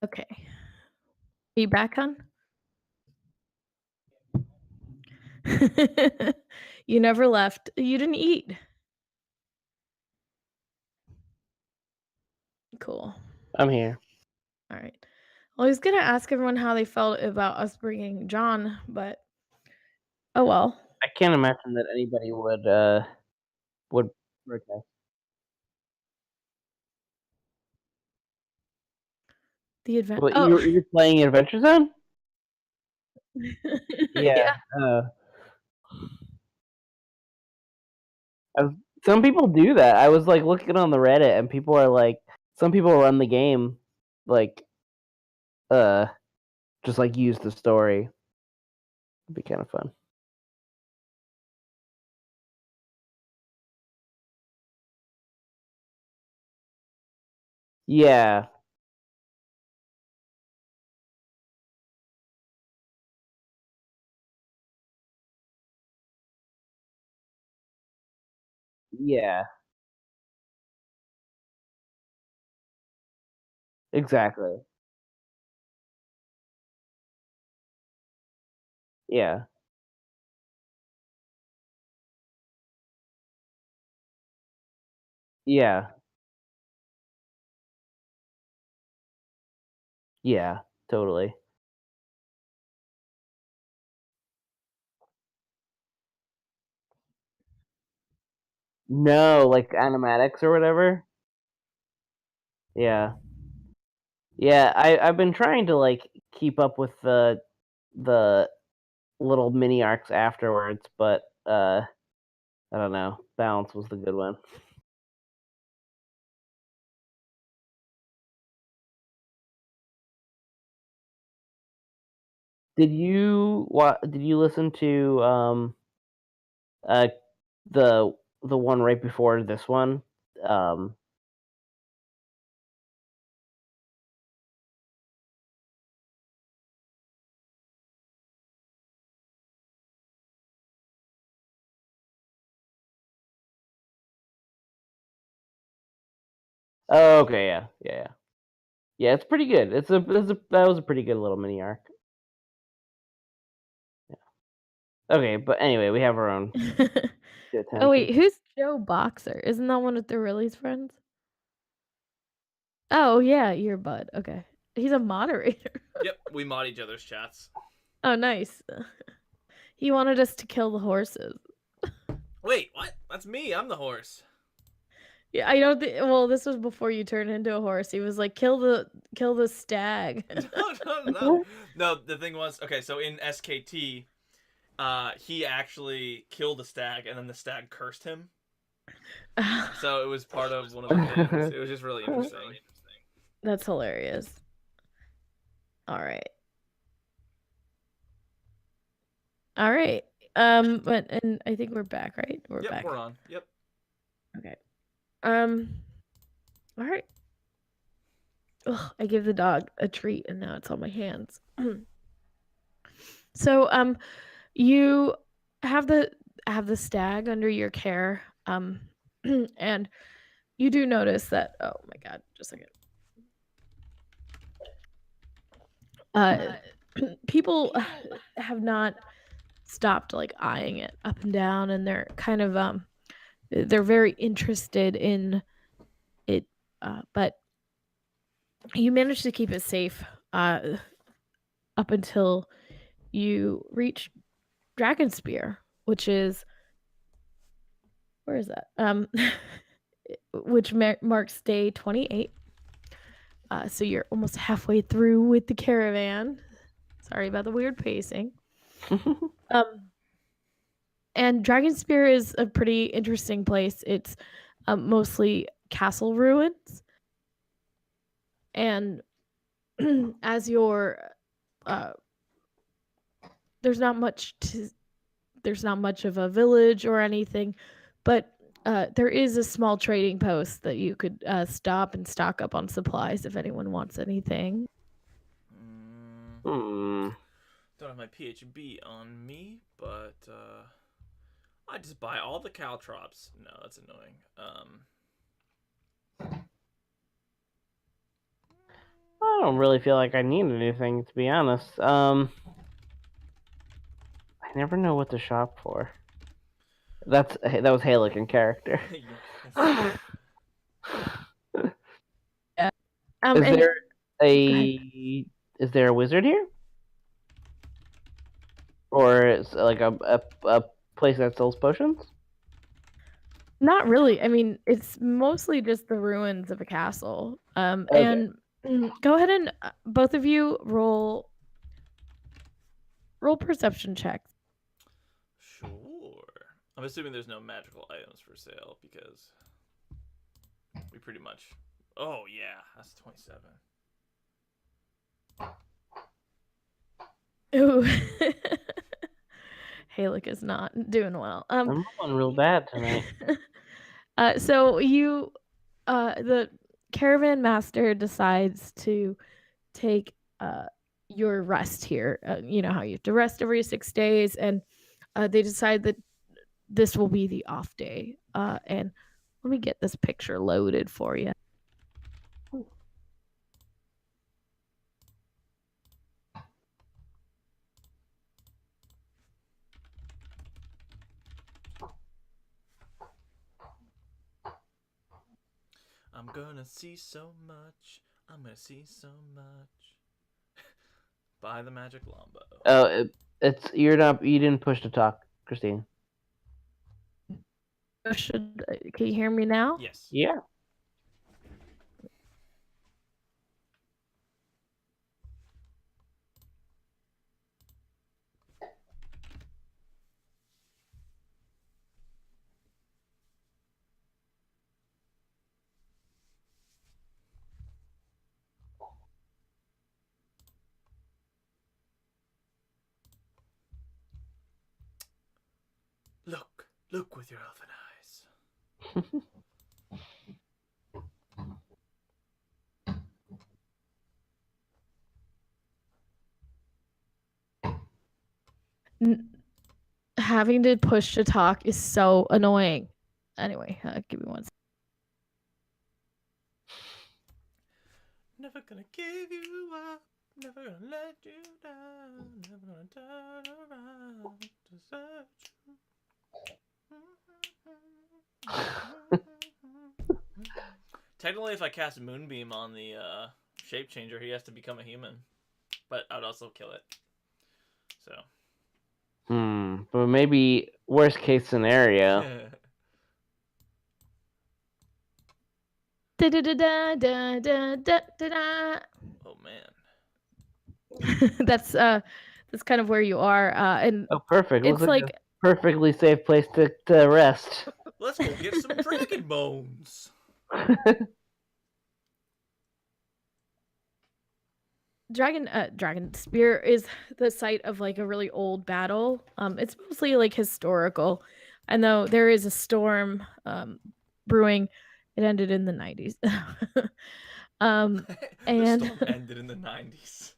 Okay. Are you back, hon? You never left. You didn't eat. Cool. I'm here. All right. Well, I was gonna ask everyone how they felt about us bringing John, but oh well. I can't imagine that anybody would protest. The advent. Well, Oh, you're playing Adventure Zone? yeah. Some people do that. I was like looking on the Reddit, and people are like, some people run the game, like, just like use the story. It'd be kind of fun. Yeah. Yeah. Exactly. Yeah. Yeah. Yeah. Totally. No, like animatics or whatever. Yeah. Yeah, I've been trying to like keep up with the little mini arcs afterwards, but I don't know. Balance was the good one. Did you listen to uh the one right before this one? Um oh, okay, yeah. Yeah, yeah. Yeah, it's pretty good. That was a pretty good little mini arc. Okay, but anyway, we have our own to attend Oh to. wait, who's Joe Boxer? Isn't that one of the Riley's friends? Oh yeah, your bud. Okay. He's a moderator. Yep, we mod each other's chats. Oh nice. He wanted us to kill the horses. Wait, what? That's me. I'm the horse. Yeah, I don't think. Well, this was before you turned into a horse. He was like, kill the stag. No. No, the thing was, okay, so in SKT, he actually killed the stag, and then the stag cursed him. So it was part of one of the things. It was just really interesting. That's hilarious. All right. All right. But and I think we're back, right? We're Yep, back. we're on. Yep. Okay. All right. Ugh, I gave the dog a treat, and now it's on my hands. So, you have the stag under your care, and you do notice that. Oh my god, just a second. People have not stopped like eyeing it up and down, and they're kind of they're very interested in it, but you managed to keep it safe up until you reach Dragon Spear, which is where is that? Which marks day 28. So you're almost halfway through with the caravan. Sorry about the weird pacing. And Dragon Spear is a pretty interesting place. It's mostly castle ruins, and as you're there's not much of a village or anything, but there is a small trading post that you could stop and stock up on supplies if anyone wants anything. Hmm. Don't have my PHB on me, but I just buy all the caltrops. No, that's annoying. don't really feel like I need anything, to be honest. I never know what to shop for. That was Haelek in character. Yes. Is Is and there go ahead. is there a wizard here, or is like a place that sells potions? Not really. I mean, it's mostly just the ruins of a castle. Okay. And go ahead and both of you roll perception checks. Sure. I'm assuming there's no magical items for sale because we pretty much. Oh yeah, that's 27. Ooh. Haelek is not doing well. I'm rolling real bad tonight. So you, the caravan master decides to take your rest here. You know how you have to rest every 6 days, and they decide that this will be the off day. And let me get this picture loaded for you. I'm gonna see so much. I'm gonna see so much. Buy the magic longbow. Oh, it's you're not. You didn't push to talk, Christine. Can you hear me now? Yes. Yeah. Look with your elfin eyes. Having to push to talk is so annoying. Anyway, give me one second. Never gonna give you up. Never gonna let you down. Never gonna turn around to search you. Technically, if I cast Moonbeam on the shape changer, he has to become a human. But I'd also kill it. So. But maybe worst case scenario. Da, da, da, da, da, da, da, da. Oh man. That's kind of where you are, and Oh, perfect. it's Looks like a perfectly safe place to rest. Let's go get some dragon bones. Dragon Spear is the site of like a really old battle. It's mostly like historical, and though there is a storm brewing, it ended in the 90s. The And storm ended in the 90s.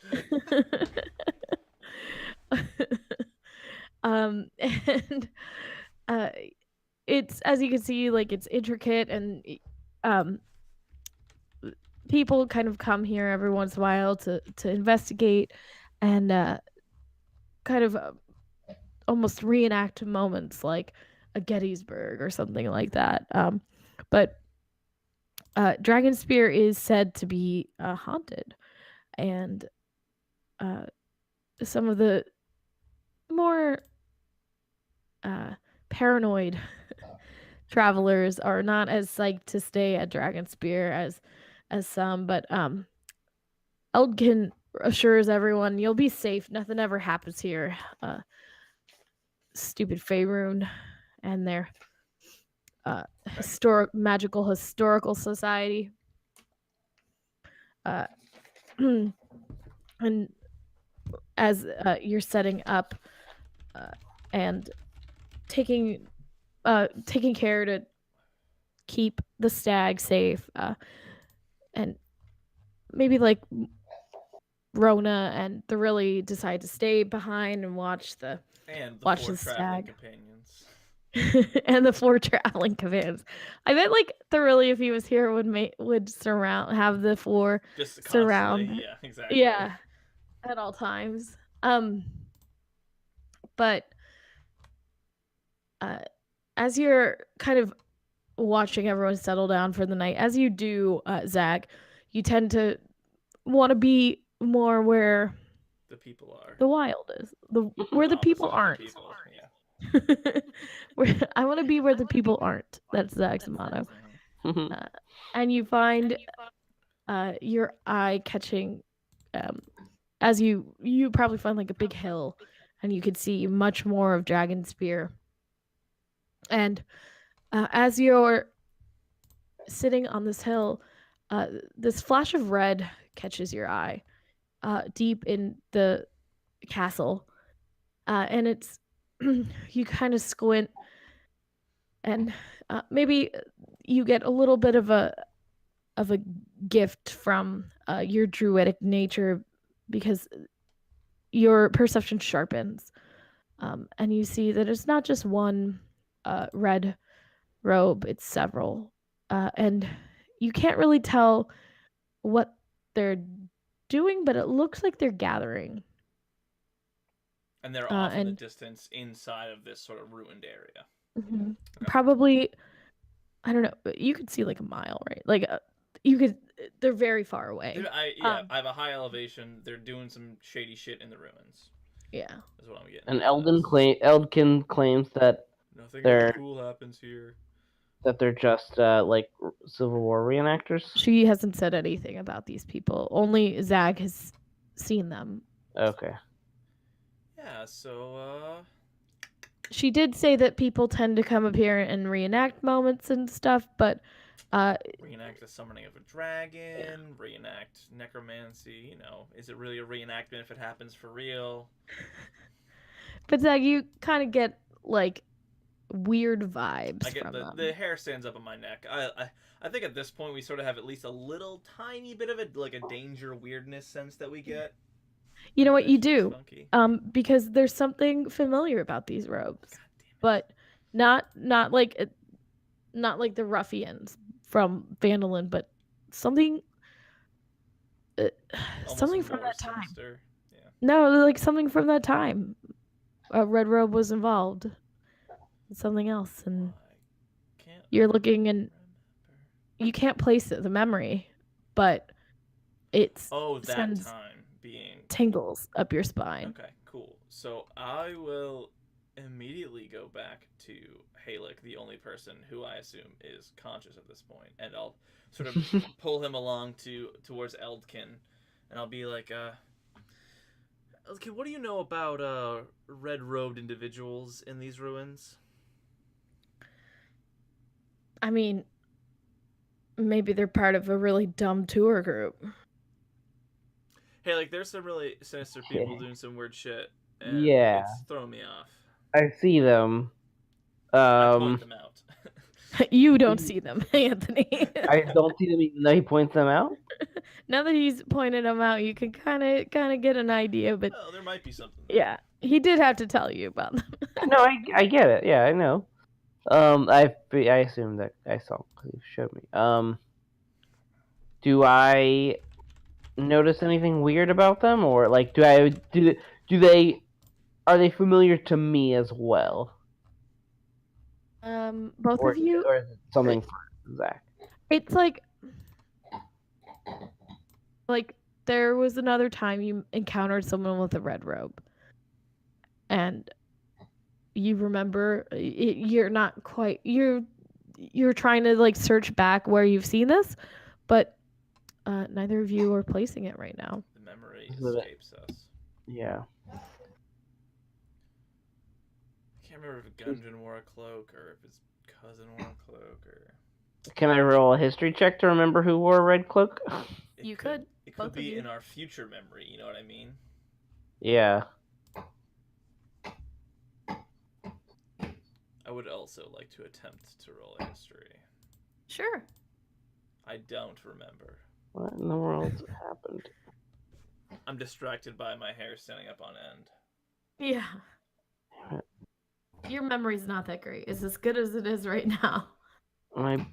and it's, as you can see, like it's intricate, and people kind of come here every once in a while to investigate and kind of almost reenact moments like a Gettysburg or something like that. But Dragon Spear is said to be haunted, and some of the more paranoid travelers are not as psyched to stay at Dragon Spear as some, but Eldkin assures everyone you'll be safe. Nothing ever happens here. Stupid Faerun and their magical historical society. And as you're setting up and taking care to keep the stag safe, and maybe like Rona and Thrilly decide to stay behind and watch the four stag. companions. and the 4 traveling commands. I bet like Thoroughly, if he was here, would have the 4 Just surround. constantly, yeah, exactly. Yeah, at all times. But as you're kind of watching everyone settle down for the night, as you do, Zach, you tend to want to be more where the people are. the wild is, where the people Opposite of aren't. the people, yeah. I want to be where the people aren't. That's Zach's motto. And you find your eye catching, as you probably find like a big hill, and you could see much more of Dragon Spear. And as you're sitting on this hill, this flash of red catches your eye deep in the castle, and it's you kind of squint, and maybe you get a little bit of a gift from your druidic nature, because your perception sharpens, and you see that it's not just one red robe, it's several, and you can't really tell what they're doing, but it looks like they're gathering. And they're off in the distance inside of this sort of ruined area. Mm-hmm. Okay. Probably, I don't know, you could see like a mile, right? Like you could, they're very far away. I have a high elevation. They're doing some shady shit in the ruins. Yeah. Is what I'm getting. And Eldkin claims that nothing cool happens here. That they're just like Civil War reenactors. She hasn't said anything about these people. Only Zag has seen them. Okay. Yeah, so she did say that people tend to come up here and reenact moments and stuff, but reenact the summoning of a dragon, reenact necromancy, you know. Is it really a reenactment if it happens for real? But Zag, you kind of get like weird vibes. I get from them. The hair stands up on my neck. I think at this point we sort of have at least a little tiny bit of a danger weirdness sense that we get. You know what you do? Because there's something familiar about these robes, but not like the ruffians from Phandalin, but something something from that time. Yeah. No, like something from that time. A red robe was involved. Something else, and you're looking and you can't place the memory, but it's that time being tingles up your spine. Okay, cool. So I will immediately go back to Haelek, the only person who I assume is conscious at this point, and I'll sort of pull him along towards Eldkin, and I'll be like, Eldkin, what do you know about red-robed individuals in these ruins? I mean, maybe they're part of a really dumb tour group. Hey, like, there's some really sinister people doing some weird shit, and it's throwing me off. I see them. I point them out. You don't see them, Anthony. I don't see them even though he points them out? Now that he's pointed them out, you can kind of get an idea, but... Oh, there might be something there. Yeah, he did have to tell you about them. No, I get it. Yeah, I know. I assume that I saw because you showed me. Do I notice anything weird about them, or like are they familiar to me as well? Both of you, or is it something for Zach? It's like there was another time you encountered someone with a red robe, and you remember you're not quite you're trying to like search back where you've seen this, but neither of you are placing it right now. The memory escapes us. Yeah. I can't remember if Gungeon wore a cloak or if his cousin wore a cloak or. Can I roll a history check to remember who wore a red cloak? It could be in our future memory. You know what I mean? Yeah. I would also like to attempt to roll a history. Sure. I don't remember. What in the world happened? I'm distracted by my hair standing up on end. Yeah. your memory's not that great. It's as good as it is right now. My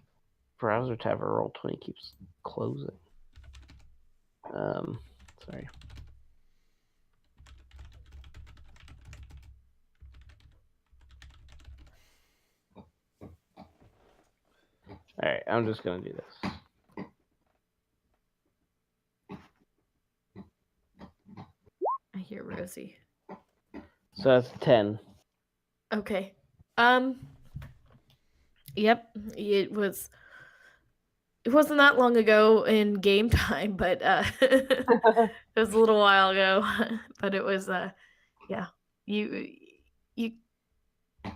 browser tab for Roll20 keeps closing. Sorry. All right, I'm just gonna do this. I hear Rosie. So that's 10. Okay. Yep. It wasn't that long ago in game time, but it was a little while ago. But it was yeah. You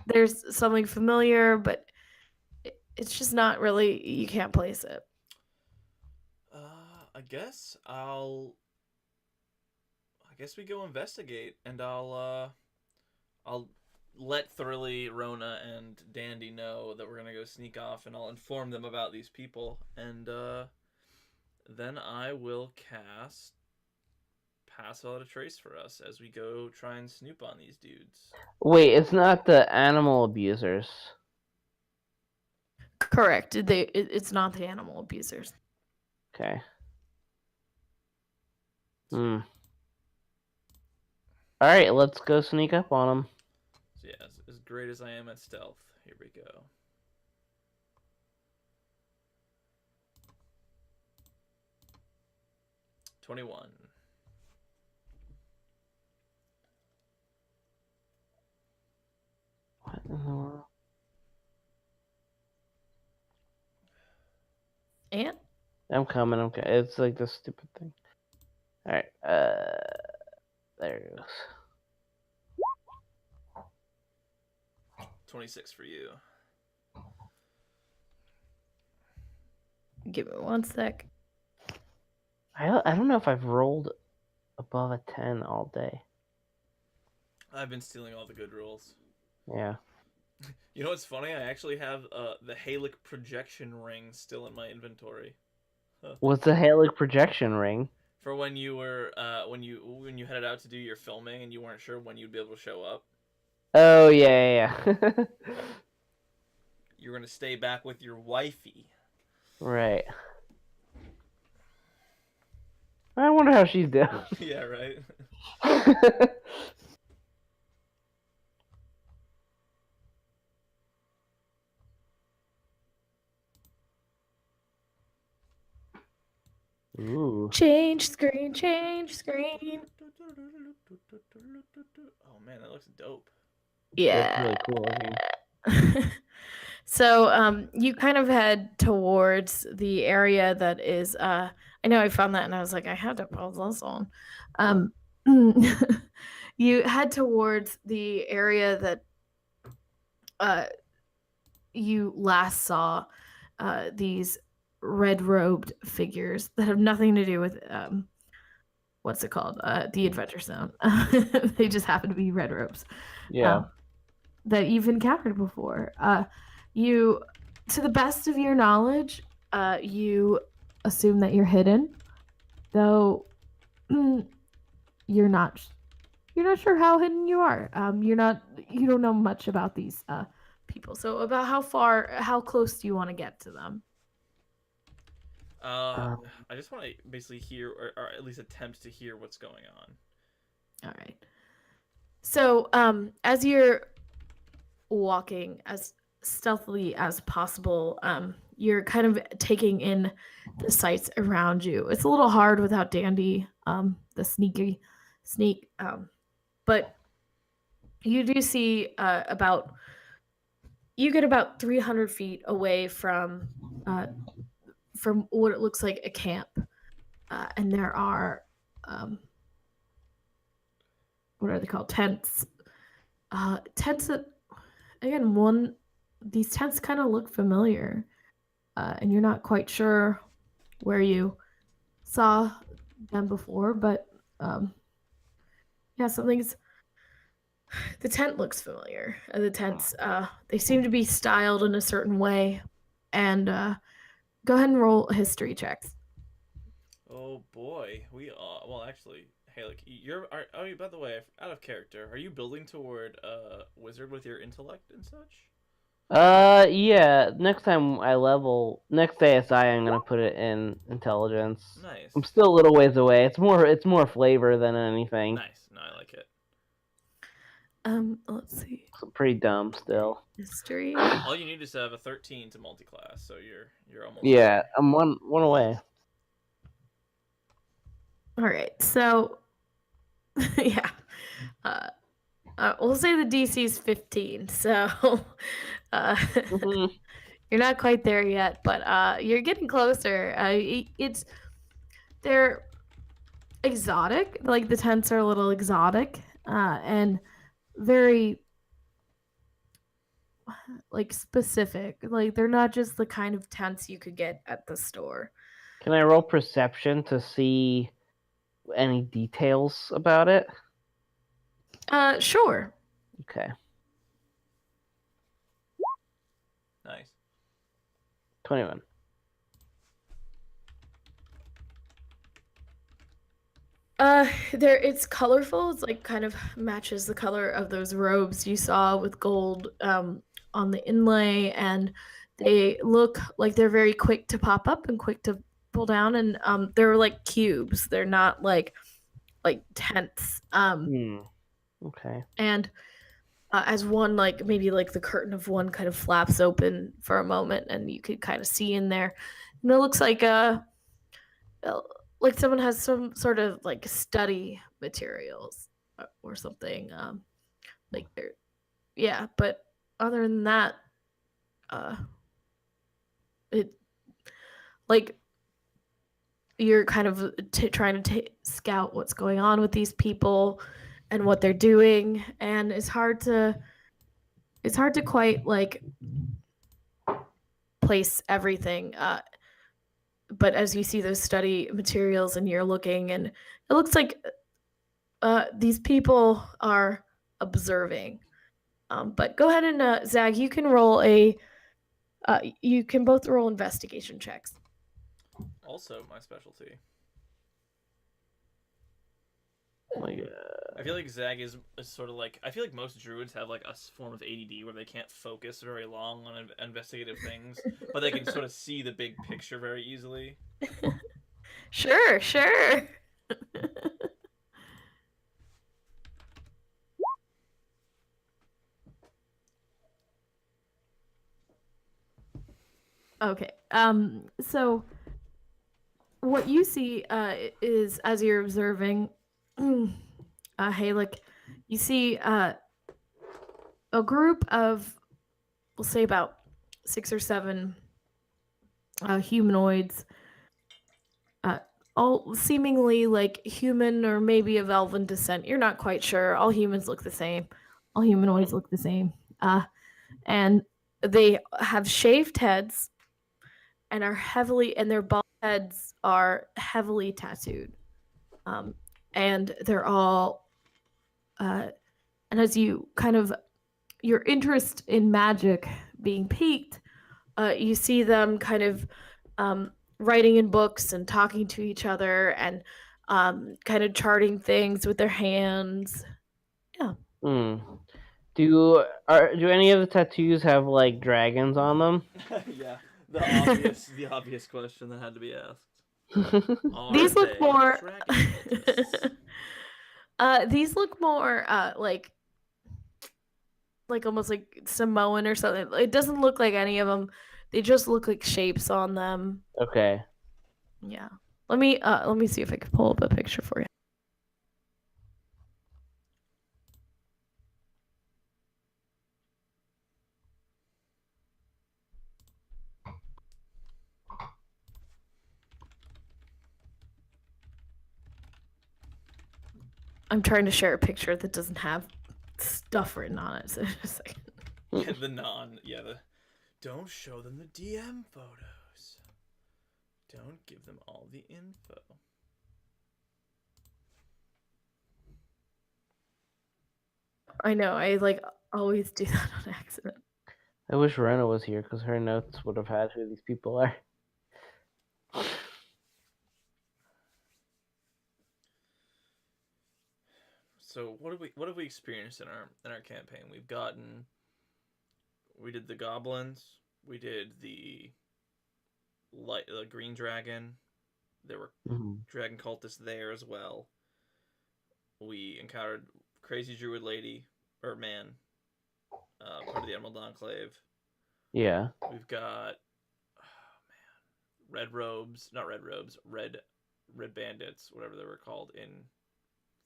there's something familiar, but it's just not really, you can't place it. I guess we go investigate, and I'll let Thurley, Rona, and Dandy know that we're gonna go sneak off, and I'll inform them about these people, and then I will cast Pass Without a Trace for us as we go try and snoop on these dudes. Wait, it's not the animal abusers. Correct. It's not the animal abusers. Okay. All right, let's go sneak up on them. So yeah, as great as I am at stealth, here we go. $21. What in the world? And I'm coming. Okay, it's like this stupid thing. All right. There it goes. 26 for you. give me one sec. I don't know if I've rolled above a 10 all day. I've been stealing all the good rolls. Yeah. You know what's funny? I actually have the Haelek projection ring still in my inventory. Huh. What's the Haelek projection ring? For when you were when you headed out to do your filming and you weren't sure when you'd be able to show up. Oh yeah. You're gonna stay back with your wifey. Right. I wonder how she's doing. Yeah, right. Ooh. Change screen. Oh man, that looks dope. Yeah. That's really cool looking. So you kind of head towards the area that is I know I found that and I was like, I had to pause this on. You head towards the area that you last saw these red robed figures that have nothing to do with what's it called? The Adventure Zone. They just happen to be red robes. Yeah. That you've encountered before. You, to the best of your knowledge, you assume that you're hidden, though you're not sure how hidden you are. You don't know much about these people. So about how close do you want to get to them? I just want to basically hear, or at least attempt to hear what's going on. All right. So as you're walking as stealthily as possible, you're kind of taking in the sights around you. It's a little hard without Dandy, the sneak, but you do see you get about 300 feet away from what it looks like a camp, and there are what are they called? Tents. Tents that, again, these tents kind of look familiar, and you're not quite sure where you saw them before, but yeah, the tent looks familiar. The tents, they seem to be styled in a certain way, and go ahead and roll history checks. Oh boy, well actually, Haelek, by the way, out of character, are you building toward wizard with your intellect and such? Yeah. Next time I level, next ASI, I'm gonna put it in intelligence. Nice. I'm still a little ways away. It's more flavor than anything. Nice. No, I like it. Let's see. It's pretty dumb still. History. All you need is to have a 13 to multi-class, so you're almost Yeah, there. I'm one away. All right, so yeah, we'll say the DC is 15. So you're not quite there yet, but you're getting closer. They're exotic. Like the tents are a little exotic, and very like specific. Like they're not just the kind of tents you could get at the store. Can I roll perception to see any details about it? Sure. Okay. Nice. 21. It's colorful. It's like kind of matches the color of those robes you saw with gold on the inlay, and they look like they're very quick to pop up and quick to pull down, and they're like cubes. They're not like tents. Okay. And as one like maybe like the curtain of one kind of flaps open for a moment, and you could kind of see in there, and it looks like someone has some sort of like study materials or something. Like they're yeah, but other than that, it like you're kind of trying to scout what's going on with these people and what they're doing, and it's hard to quite like place everything. But as you see those study materials and you're looking, and it looks like these people are observing. But go ahead and Zag, you can roll you can both roll investigation checks. Also, my specialty. Oh my God. I feel like Zag is sort of like, I feel like most druids have like a form of ADD where they can't focus very long on investigative things, but they can sort of see the big picture very easily. Sure. Okay. So what you see is as you're observing Haelek, you see a group of, we'll say about 6 or 7 humanoids, all seemingly like human or maybe of elven descent. You're not quite sure. All humans look the same. All humanoids look the same. And they have shaved heads and their bald heads are heavily tattooed. And they're all, and as you kind of, your interest in magic being piqued, you see them kind of writing in books and talking to each other and kind of charting things with their hands. Yeah. Do any of the tattoos have like dragons on them? Yeah, the obvious question that had to be asked. These look more. These look more like almost like Samoan or something. It doesn't look like any of them. They just look like shapes on them. Okay. Yeah. Let me see if I can pull up a picture for you. I'm trying to share a picture that doesn't have stuff written on it. So just a second. Don't show them the DM photos. Don't give them all the info. I know. I like always do that on accident. I wish Rona was here because her notes would have had who these people are. So what have we experienced in our campaign? We did the goblins. We did the green dragon. There were dragon cultists there as well. We encountered crazy druid lady or man, part of the Emerald Enclave. Yeah. We've got red bandits, whatever they were called in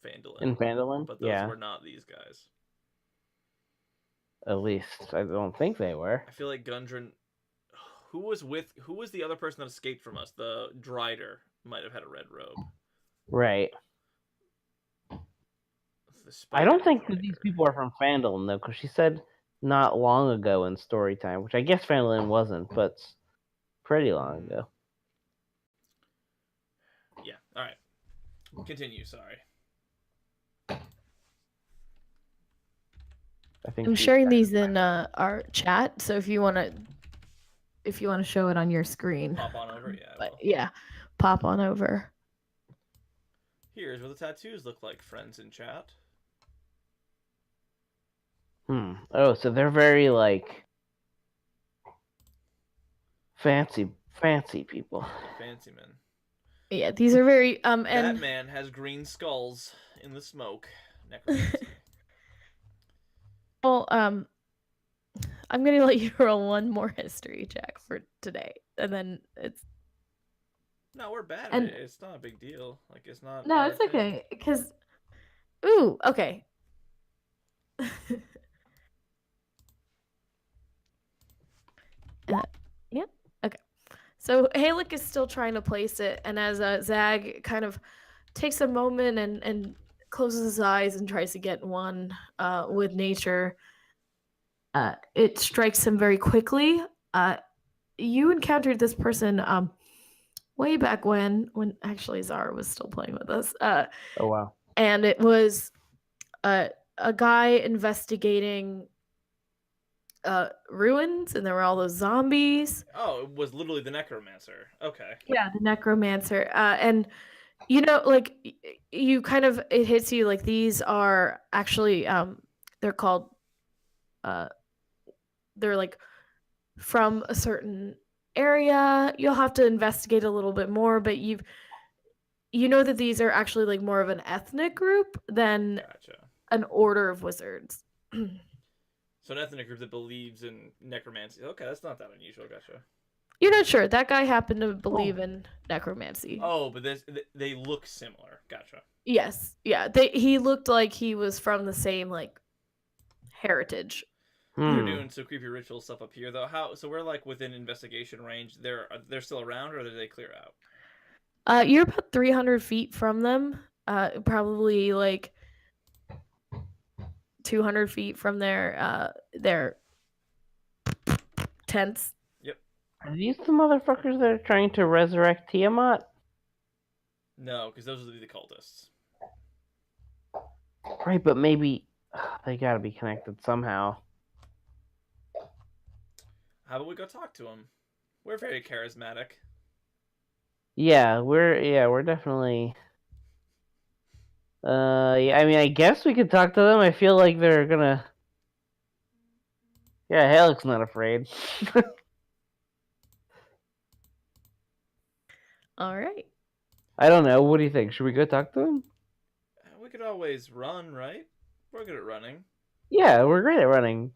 Phandalin. In Phandalin? But those were not these guys. At least I don't think they were. I feel like Gundren. Who was the other person that escaped from us? The Drider might have had a red robe. Right. I don't think that these people are from Phandalin, though, because she said not long ago in story time, which I guess Phandalin wasn't, but pretty long ago. Yeah, alright. Continue, sorry. I'm sharing these in our chat, so if you want to show it on your screen. Pop on over, yeah. But, yeah, pop on over. Here's what the tattoos look like, friends in chat. Oh, so they're very, like, fancy people. Fancy men. Yeah, these are very, and... That man has green skulls in the smoke. Necromancy. Well, I'm gonna let you roll one more history check for today, and then it's... No, we're bad at it. It's not a big deal. Like, it's not... No, it's okay, because... Ooh, okay. Yeah, okay. So Haelek is still trying to place it, and as Zag kind of takes a moment and closes his eyes and tries to get one with nature, it strikes him very quickly. You encountered this person way back when actually Zara was still playing with us. Oh, wow. And it was a guy investigating ruins, and there were all those zombies. Oh, it was literally the necromancer. Okay. Yeah, the necromancer. And you know, like, you kind of, it hits you like these are actually they're called they're like from a certain area. You'll have to investigate a little bit more, but you know that these are actually like more of an ethnic group than an order of wizards. So an ethnic group that believes in necromancy. Okay, that's not that unusual. Gotcha. You're not sure. That guy happened to believe in necromancy. Oh, but they look similar. Gotcha. Yes. Yeah. He looked like he was from the same, like, heritage. We're doing some creepy ritual stuff up here, though. So we're, like, within investigation range. They're still around, or did they clear out? You're about 300 feet from them. Probably, like, 200 feet from their tents. Yep. Are these the motherfuckers that are trying to resurrect Tiamat? No, because those would be the cultists. Right, but maybe they gotta be connected somehow. How about we go talk to them? We're very charismatic. Yeah, we're definitely... yeah, I mean, I guess we could talk to them. I feel like they're gonna... Yeah, Haelek's not afraid. Alright. I don't know. What do you think? Should we go talk to them? We could always run, right? We're good at running. Yeah, we're great at running.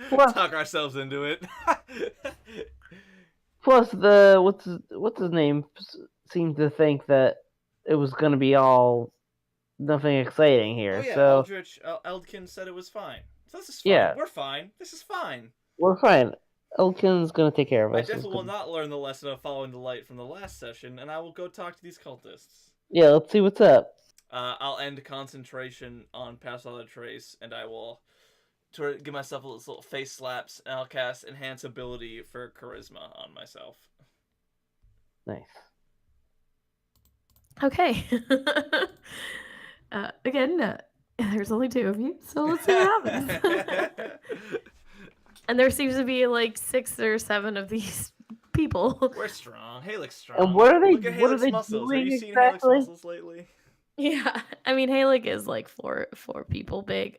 Talk ourselves into it. Plus, what's his name seemed to think that it was gonna be all nothing exciting here. Oh yeah, so Eldritch Eldkin said it was fine. So this is fine. Yeah. We're fine. This is fine. We're fine. Eldkin's gonna take care of us. I definitely will not learn the lesson of following the light from the last session, and I will go talk to these cultists. Yeah, let's see what's up. I'll end concentration on Pass Without a Trace, and I will give myself a little face slaps, and I'll cast Enhance Ability for Charisma on myself. Nice. Okay. Again, there's only 2 of you, so let's see what happens. And there seems to be like 6 or 7 of these people. We're strong. Haelek's strong. And what are they? Look at What are Haelek's they muscles. doing Have you seen exactly? Haelek's muscles lately? Yeah, I mean Haelek is like four people big.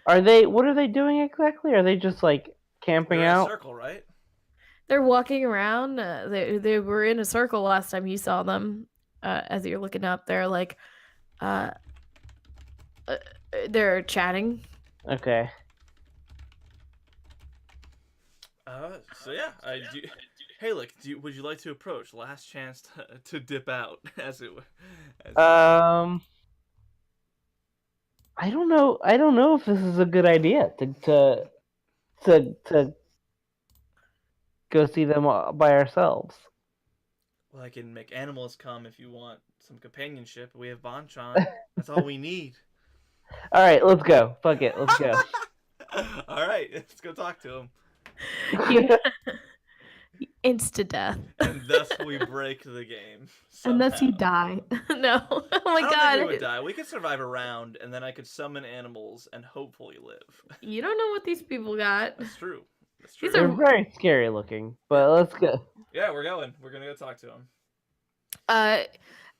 What are they doing exactly? Are they just like camping They're in a out? circle, right? They're walking around. They were in a circle last time you saw them. As you're looking up, they're like, uh, uh they're chatting. Okay. So yeah, I do. Hey, look, would you like to approach? Last chance to dip out, as it. As I don't know. I don't know if this is a good idea to go see them by ourselves. Well, I can make animals come if you want some companionship. We have Bonchan. That's all we need. All right, let's go. Fuck it, let's go. All right, let's go talk to him. You insta death. And thus we break the game. Unless you somehow. die. No. Oh my I don't god. think we would die. We could survive a round, and then I could summon animals and hopefully live. You don't know what these people got. That's true. That's true. These are They're very scary looking, but let's go. Yeah, we're going. We're gonna go talk to him.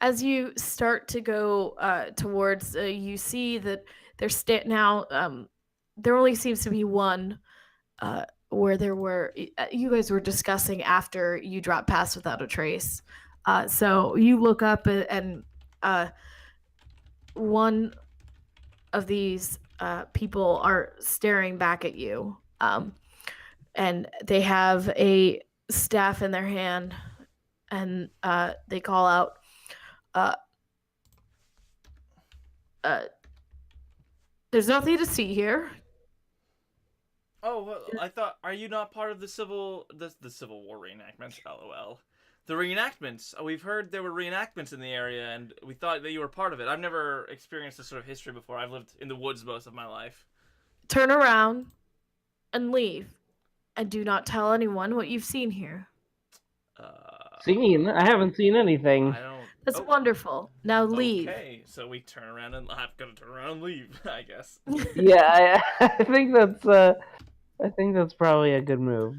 As you start to go towards, you see that there's now. There only seems to be one. Where there were, you guys were discussing after you dropped past without a trace. So you look up and one of these people are staring back at you, and they have a staff in their hand, and they call out, "There's nothing to see here." Oh, well, I thought. Are you not part of the Civil War reenactments? LOL. The reenactments. We've heard there were reenactments in the area, and we thought that you were part of it. I've never experienced this sort of history before. I've lived in the woods most of my life. Turn around and leave, and do not tell anyone what you've seen here. Seen? I haven't seen anything. I don't. That's wonderful. Now leave. Okay, so we turn around and I'm gonna turn around and leave. I guess. Yeah, I think that's probably a good move.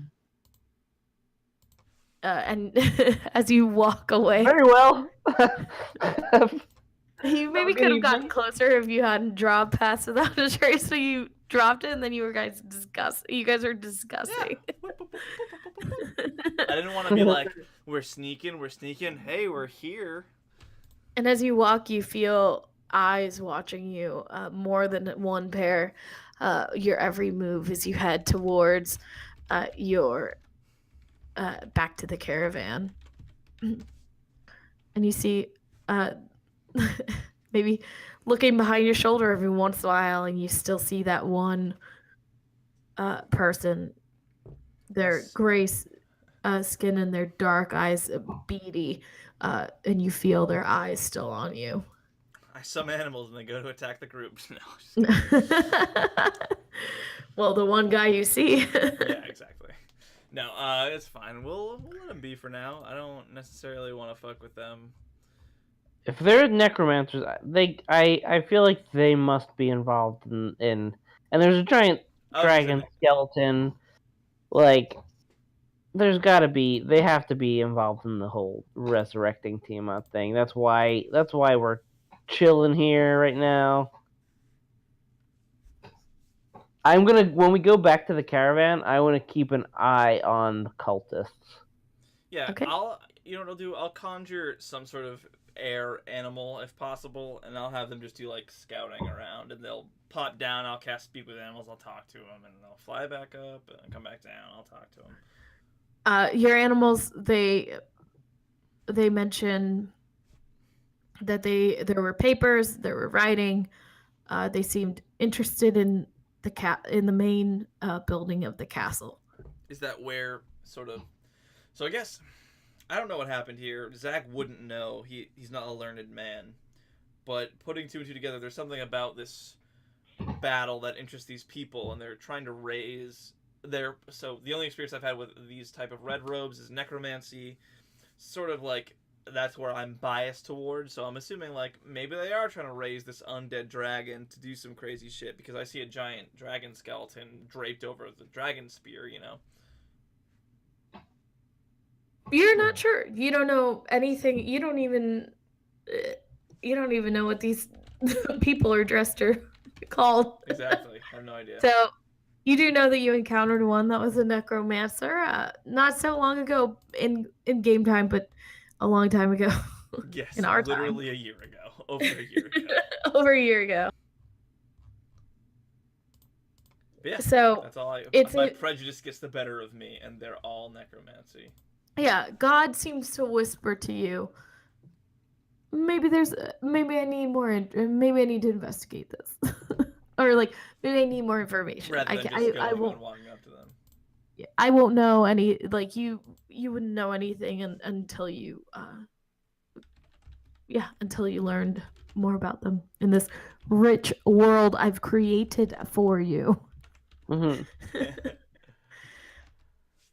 And as you walk away, Very well. you maybe could have gotten closer if you hadn't dropped past without a trace. So you dropped it, and then you guys are disgusting. Yeah. I didn't want to be like, we're sneaking. Hey, we're here. And as you walk, you feel eyes watching you, more than one pair. Your every move as you head towards your back to the caravan. And you see maybe looking behind your shoulder every once in a while, and you still see that one person, their gray skin and their dark eyes beady, and you feel their eyes still on you. I summon animals and they go to attack the group. No, just well, the one guy you see. Yeah, exactly. No, it's fine. We'll let them be for now. I don't necessarily want to fuck with them. If they're necromancers, I feel like they must be involved in and there's a giant dragon skeleton. Like, there's gotta be. They have to be involved in the whole resurrecting Tiamat thing. That's why we're chilling here right now. When we go back to the caravan, I want to keep an eye on the cultists. Yeah, okay. I'll conjure some sort of air animal if possible, and I'll have them just do like scouting around, and they'll pop down. I'll cast speak with animals. I'll talk to them, and they'll fly back up and come back down. I'll talk to them. Your animals, they mention that there were papers, there were writing. They seemed interested in the main building of the castle. Is that where sort of? So I guess I don't know what happened here. Zach wouldn't know. He's not a learned man, but putting two and two together, there's something about this battle that interests these people, and they're trying to raise their. So the only experience I've had with these type of red robes is necromancy, sort of like. That's where I'm biased towards, so I'm assuming like maybe they are trying to raise this undead dragon to do some crazy shit, because I see a giant dragon skeleton draped over the dragon spear, you know. You're not sure. You don't know anything. You don't even you don't even know what these people are dressed or called. Exactly. I have no idea. So you do know that you encountered one that was a necromancer, not so long ago in game time, but a long time ago. Yes, in our literally a year ago. Over a year ago. Over a year ago. But yeah, So that's all my it's prejudice gets the better of me, and they're all necromancy. yeah, God seems to whisper to you. Maybe maybe I need more. Maybe I need to investigate this, or like maybe I need more information. Rather than just going and walking up to them. I won't know any. Like you wouldn't know anything until you until you learned more about them in this rich world I've created for you. Mm-hmm.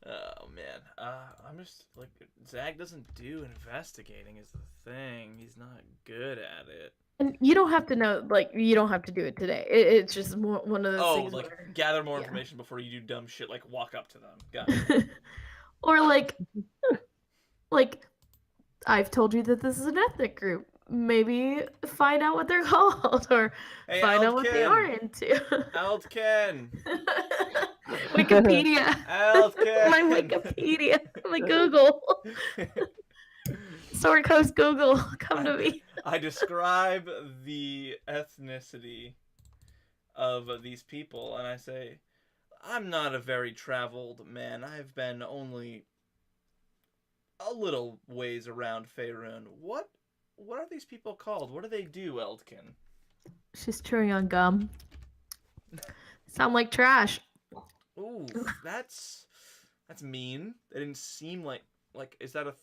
Oh man, I'm just like Zach doesn't do investigating is the thing. He's not good at it. And you don't have to know, like you don't have to do it today. It's just more one of those things. Like where, gather more information before you do dumb shit, like walk up to them. Got it. Or like I've told you that this is an ethnic group. Maybe find out what they're called, or find out what they are into. Eldkin. Wikipedia. Eldkin. My Wikipedia. My Google. Sword Coast Google, come to me. I describe the ethnicity of these people, and I say, I'm not a very traveled man. I've been only a little ways around Faerun. What are these people called? What do they do, Eldkin? She's chewing on gum. Sound like trash. Ooh, that's mean. It didn't seem like is that a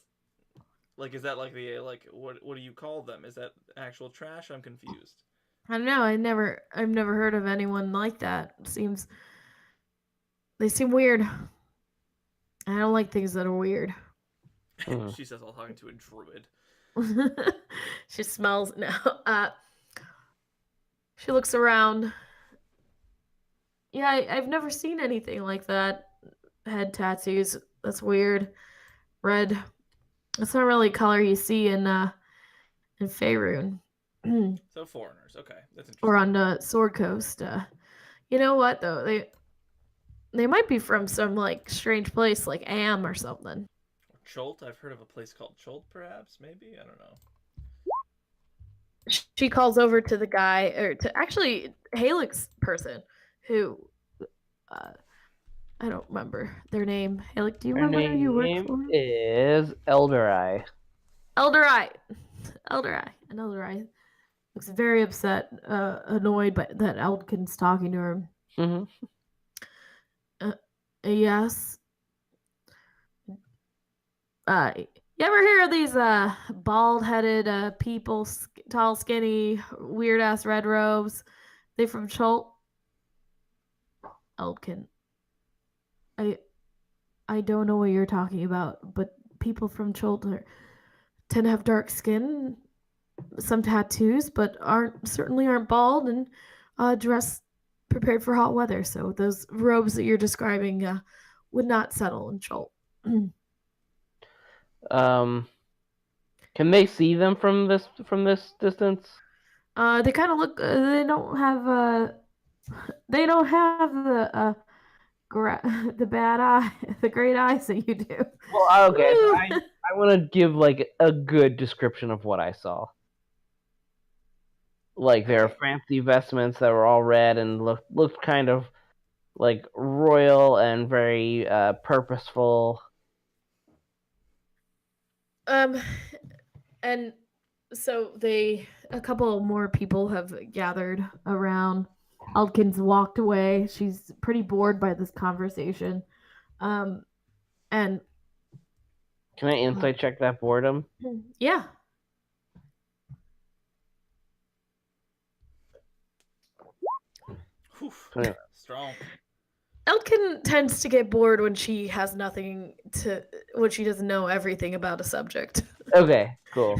is that like the what do you call them? Is that actual trash? I'm confused. I don't know. I've never heard of anyone like that. They seem weird. I don't like things that are weird. She says while talking to a druid. She smells now. She looks around. Yeah, I've never seen anything like that. Head tattoos. That's weird. Red. That's not really a color you see in Faerun. So foreigners, okay, that's interesting. Or on Sword Coast. You know what though? They might be from some like strange place like Am or something. Cholt? I've heard of a place called Cholt, perhaps. Maybe I don't know. She calls over to the guy, or to actually Haelek's person, who I don't remember their name. Haelek, do you remember who you work for? Is Elderai. Elderai. And Elderai looks very upset, annoyed by that Eldkin's talking to her. Mm-hmm. Yes. You ever hear of these bald-headed people, tall, skinny, weird-ass red robes? They from Cholt? Eldkin. I don't know what you're talking about, but people from Cholt tend to have dark skin, some tattoos, but certainly aren't bald and dress prepared for hot weather. So those robes that you're describing would not settle in Cholt. Can they see them from this distance? They kind of look. They don't have. They don't have the bad eye, the great eyes that you do. Well, okay. I want to give like a good description of what I saw. Like their fancy vestments that were all red and looked kind of like royal and very purposeful. And so a couple more people have gathered around. Eldkin's walked away. She's pretty bored by this conversation. And can I insight check that boredom? Yeah. Strong. Eldkin tends to get bored when she has when she doesn't know everything about a subject. Okay, cool.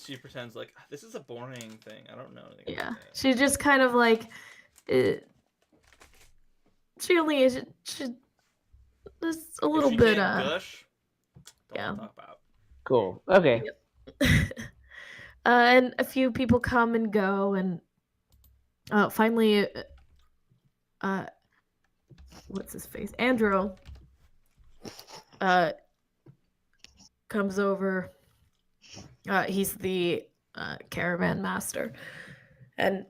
She pretends like this is a boring thing. I don't know anything. Yeah, she's just kind of like, she only is just a little bit. Gush. Yeah. Talk about. Cool. Okay. Yep. And a few people come and go, and finally, what's his face? Andrew comes over. He's the caravan master, and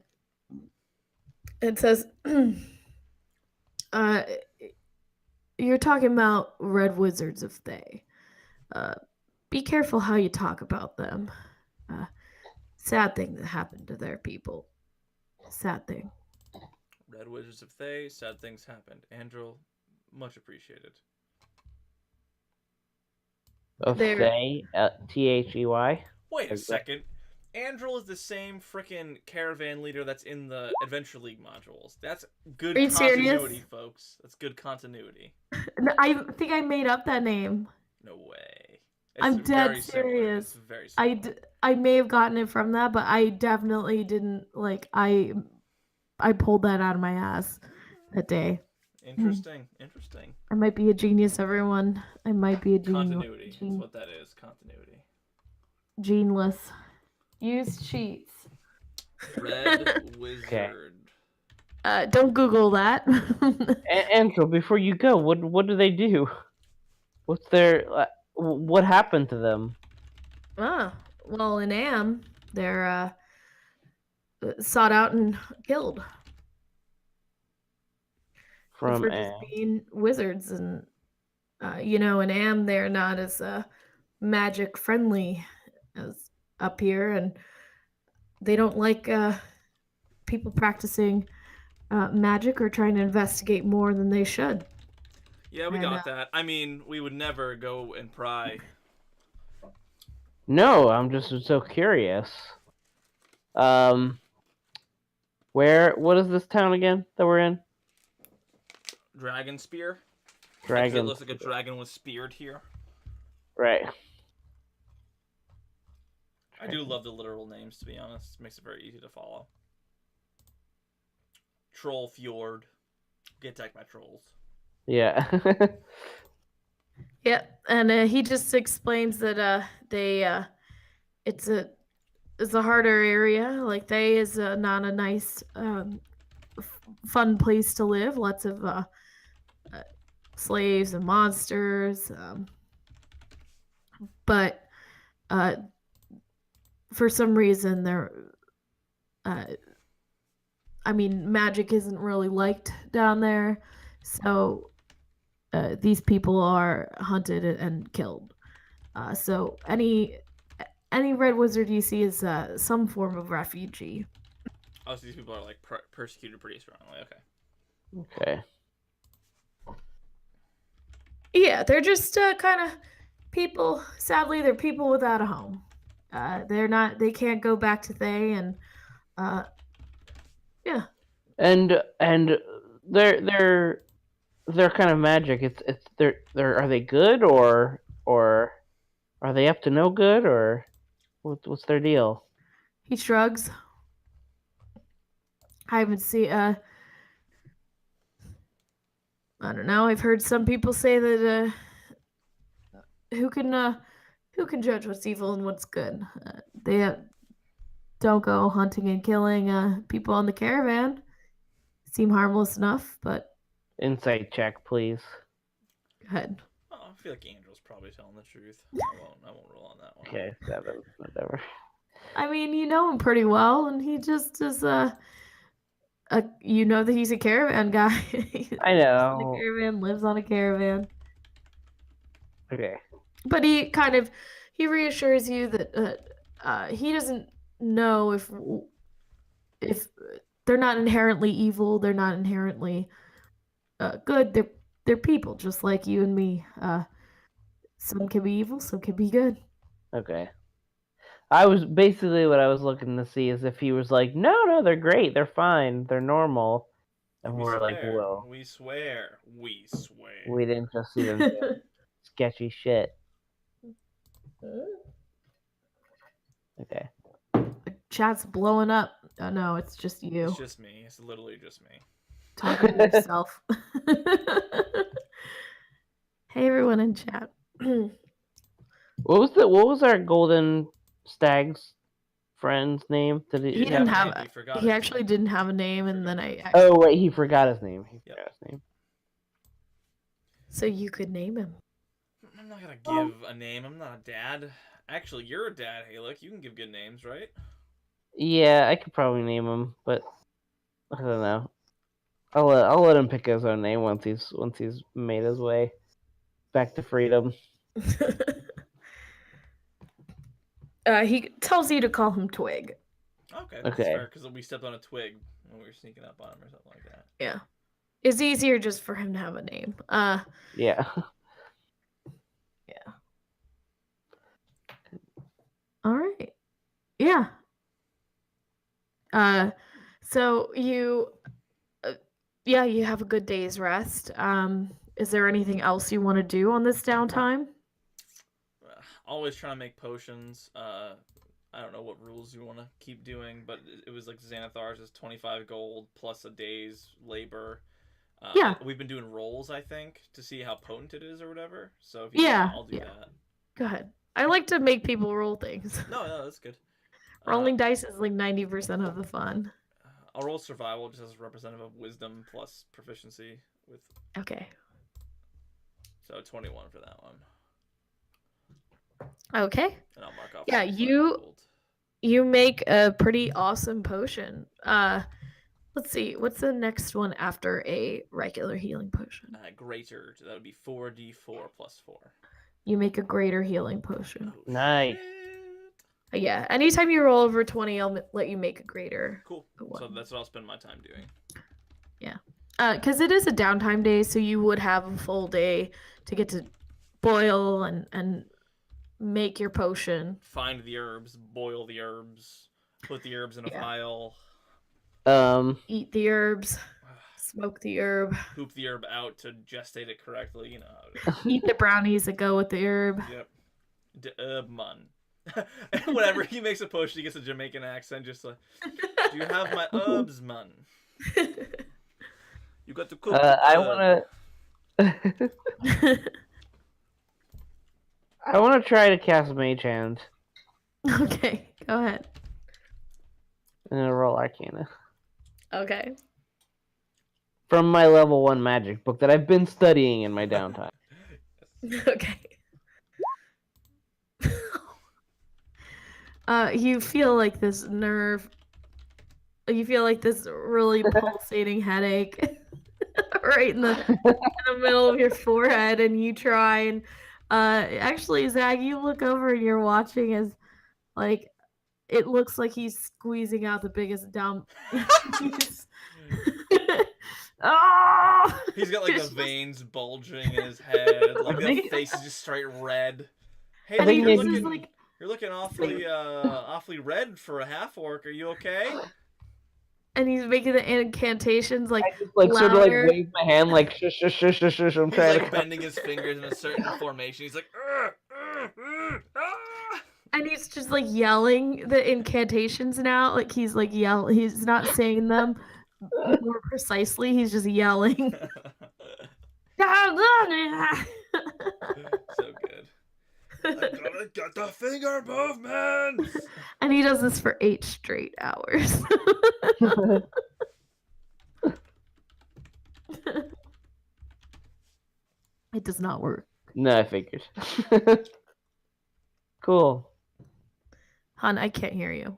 it says, "You're talking about red wizards of Thay. Be careful how you talk about them. Sad thing that happened to their people. Sad thing." Red Wizards of Thay, sad things happened. Andrew, much appreciated. Of They're- Thay, They. Wait a second. Andrew is the same freaking caravan leader that's in the Adventure League modules. That's good Are you continuity, serious? folks. That's good continuity. I think I made up that name. No way. I'm dead very similar. serious. It's very similar. I may have gotten it from that, but I definitely didn't I pulled that out of my ass that day. Interesting. I might be a genius, everyone. I might be a genius. Continuity is what that is. Continuity. Geneless. Use cheats. Red Wizard. Don't Google that. Andrew, before you go, what do they do? What's their what happened to them? Well, in Am, they're sought out and killed From for just being wizards, and in Am they're not as magic friendly as up here, and they don't like people practicing magic or trying to investigate more than they should. Yeah, we got that. I mean, we would never go and pry. No, I'm just so curious. What is this town again that we're in? Dragon Spear? Dragon. It looks like a dragon was speared here. Right. I do love the literal names, to be honest. It makes it very easy to follow. Troll Fjord. Get attacked by trolls. Yeah. Yeah, and he just explains that it's a harder area. Like Thay is not a nice, fun place to live. Lots of slaves and monsters, but for some reason magic isn't really liked down there, so these people are hunted and killed. So any red wizard you see is some form of refugee. Oh, so these people are like persecuted pretty strongly. Okay. Okay. Yeah, they're just kind of people. Sadly, they're people without a home. They can't go back to Thay, and yeah. And their kind of magic. They're are they good or are they up to no good, or what's their deal? He shrugs. I haven't seen. I don't know. I've heard some people say that who can judge what's evil and what's good. They don't go hunting and killing people on the caravan. Seem harmless enough, but Insight check, please. go ahead. Oh, I feel like Angel's probably telling the truth. I won't roll on that one. Okay, 7, whatever. I mean, you know him pretty well, and he just is you know that he's a caravan guy. I know. A caravan, lives on a caravan. Okay. But he reassures you that he doesn't know if they're not inherently evil. They're not inherently good. They're people just like you and me. Some can be evil, some can be good. Okay. I was basically what I was looking to see is if he was like, no, they're great, they're fine, they're normal, and we're like, whoa. We swear. We didn't just see them do sketchy shit. Okay. Chat's blowing up. Oh no, it's just you. It's just me. It's literally just me. Talking to yourself. Hey everyone in chat. What was our golden stag's friend's name? Did He he didn't have? have. He forgot He his actually name. didn't have a name, and then Forgot. Oh wait, he forgot his name. So you could name him. I'm not gonna give a name. I'm not a dad. Actually, you're a dad, Haelek. You can give good names, right? Yeah, I could probably name him, but I don't know. I'll let him pick his own name once he's made his way back to freedom. He tells you to call him Twig. Okay, that's fair, because we stepped on a twig when we were sneaking up on him or something like that. Yeah. It's easier just for him to have a name. Yeah. Yeah. All right. Yeah. So you you have a good day's rest. Is there anything else you want to do on this downtime? Always trying to make potions. I don't know what rules you want to keep doing, but it was like Xanathar's is 25 gold plus a day's labor. Yeah. We've been doing rolls, I think, to see how potent it is or whatever. So if Yeah, I'll do that. Go ahead. I like to make people roll things. No, that's good. Rolling dice is like 90% of the fun. I'll roll survival just as a representative of wisdom plus proficiency with. Okay. So 21 for that one. Okay. And I'll mark off. Yeah, you make a pretty awesome potion. Let's see. What's the next one after a regular healing potion? Greater. That would be 4d4 plus 4. You make a greater healing potion. Oh, nice. Yeah. Anytime you roll over 20, I'll let you make a greater. Cool. So that's what I'll spend my time doing. Yeah. Because it is a downtime day, so you would have a full day to get to boil and make your potion. Find the herbs, boil the herbs, put the herbs in a vial. Eat the herbs, smoke the herb. Poop the herb out to gestate it correctly, you know. Eat the brownies that go with the herb. Yep. De herb man. Whenever he makes a potion, he gets a Jamaican accent, just like, do you have my herbs, man? You got to cook. I wanna try to cast Mage Hand. Okay, go ahead. And then roll Arcana. Okay. From my level 1 magic book that I've been studying in my downtime. Okay. You feel like this nerve. You feel like this really pulsating headache right in the middle of your forehead, and you try and actually, Zach, you look over and you're watching as like it looks like he's squeezing out the biggest dump. Oh! He's got like the veins bulging in his head, like the face is just straight red. Hey, you're looking awfully red for a half orc. Are you okay? And he's making the incantations like I just sort of wave my hand like shush shush shush shush shush. I'm trying to bending his fingers in a certain formation. He's like, and he's just like yelling the incantations now. Like he's like he's not saying them more precisely. He's just yelling. So good. I gotta get the finger movements. And he does this for 8 straight hours. It does not work. No, I figured. Cool. Hon, I can't hear you.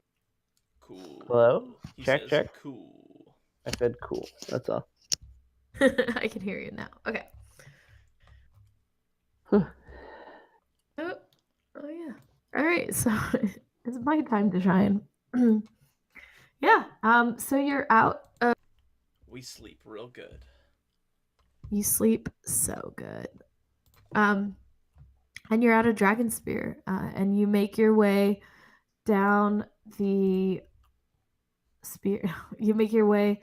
Cool. Hello? He check. Cool. I said cool. That's all. I can hear you now. Okay. Oh yeah. All right. So it's my time to shine. Yeah. So you're out. We sleep real good. You sleep so good. And you're out of Dragon Spear, and you make your way down the spear. You make your way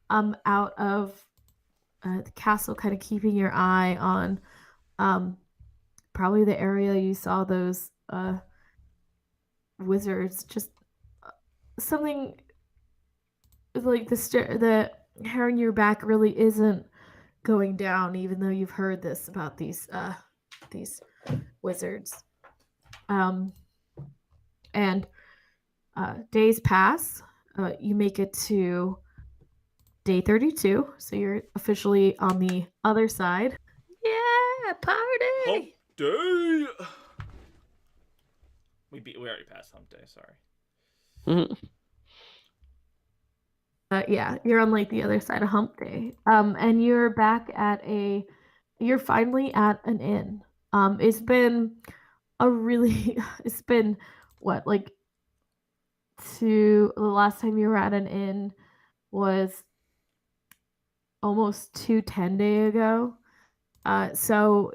out of the castle, kind of keeping your eye on probably the area you saw those wizards. Just something like the hair on your back really isn't going down, even though you've heard this about these wizards. And days pass. You make it to day 32, so you're officially on the other side. Yeah, party! Hump day. We already passed hump day. Sorry. Mhm. Yeah, you're on like the other side of hump day. And you're back at you're finally at an inn. It's been a really, it's been what, like the last time you were at an inn was almost 210 day ago. So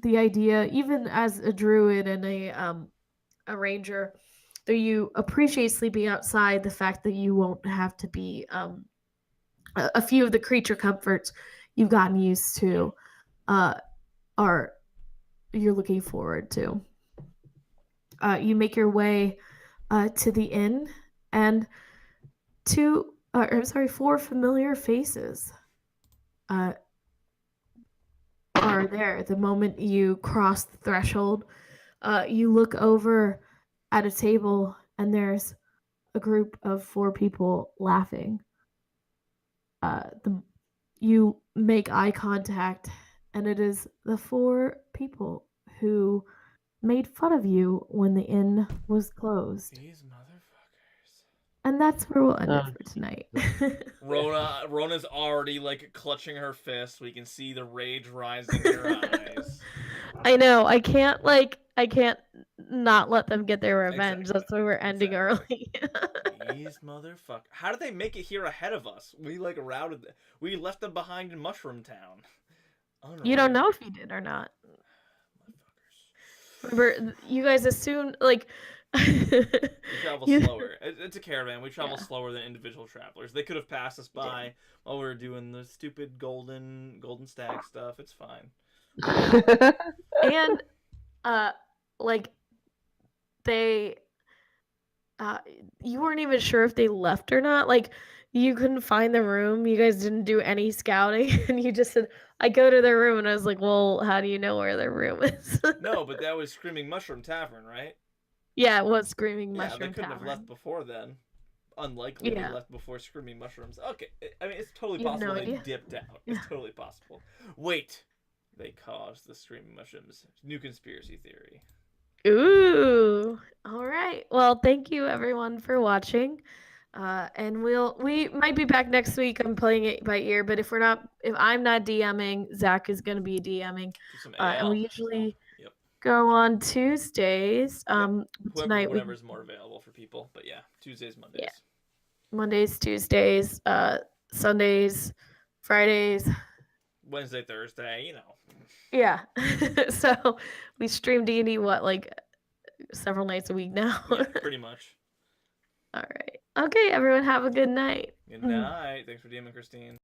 the idea, even as a druid and a ranger, though you appreciate sleeping outside, the fact that you won't have to be a few of the creature comforts you've gotten used to are you're looking forward to. You make your way to the inn and four familiar faces are there. The moment you cross the threshold, you look over at a table and there's a group of four people laughing. You make eye contact, and it is the four people who made fun of you when the inn was closed. These motherfuckers. And that's where we'll end it for tonight. Rona's already like clutching her fist. We can see the rage rising in her eyes. I know. I can't not let them get their revenge. Exactly. That's why we're ending early. These motherfuckers. How did they make it here ahead of us? We like routed. We left them behind in Mushroom Town. Unreal. You don't know if you did or not. Remember, you guys assumed like we travel slower. It's a caravan. We travel slower than individual travelers. They could have passed us by while we were doing the stupid golden stag stuff. It's fine. And like they you weren't even sure if they left or not. Like you couldn't find the room. You guys didn't do any scouting, and you just said, "I go to their room," and I was like, "Well, how do you know where their room is?" No, but that was Screaming Mushroom Tavern, right? Yeah, it was Screaming Mushroom Tavern. Yeah, they couldn't have left before then. Unlikely they left before Screaming Mushrooms. Okay, I mean, it's totally possible they dipped out. It's totally possible. Wait, they caused the Screaming Mushrooms. New conspiracy theory. Ooh, all right. Well, thank you everyone for watching. And we might be back next week. I'm playing it by ear, but if I'm not DMing, Zach is gonna be DMing. And we usually go on Tuesdays. Whenever's more available for people. But yeah, Tuesdays, Mondays. Yeah. Mondays, Tuesdays, Sundays, Fridays. Wednesday, Thursday, you know. Yeah. So we stream D&D several nights a week now. Yeah, pretty much. All right. Okay, everyone have a good night. Good night. Thanks for DMing, Christine.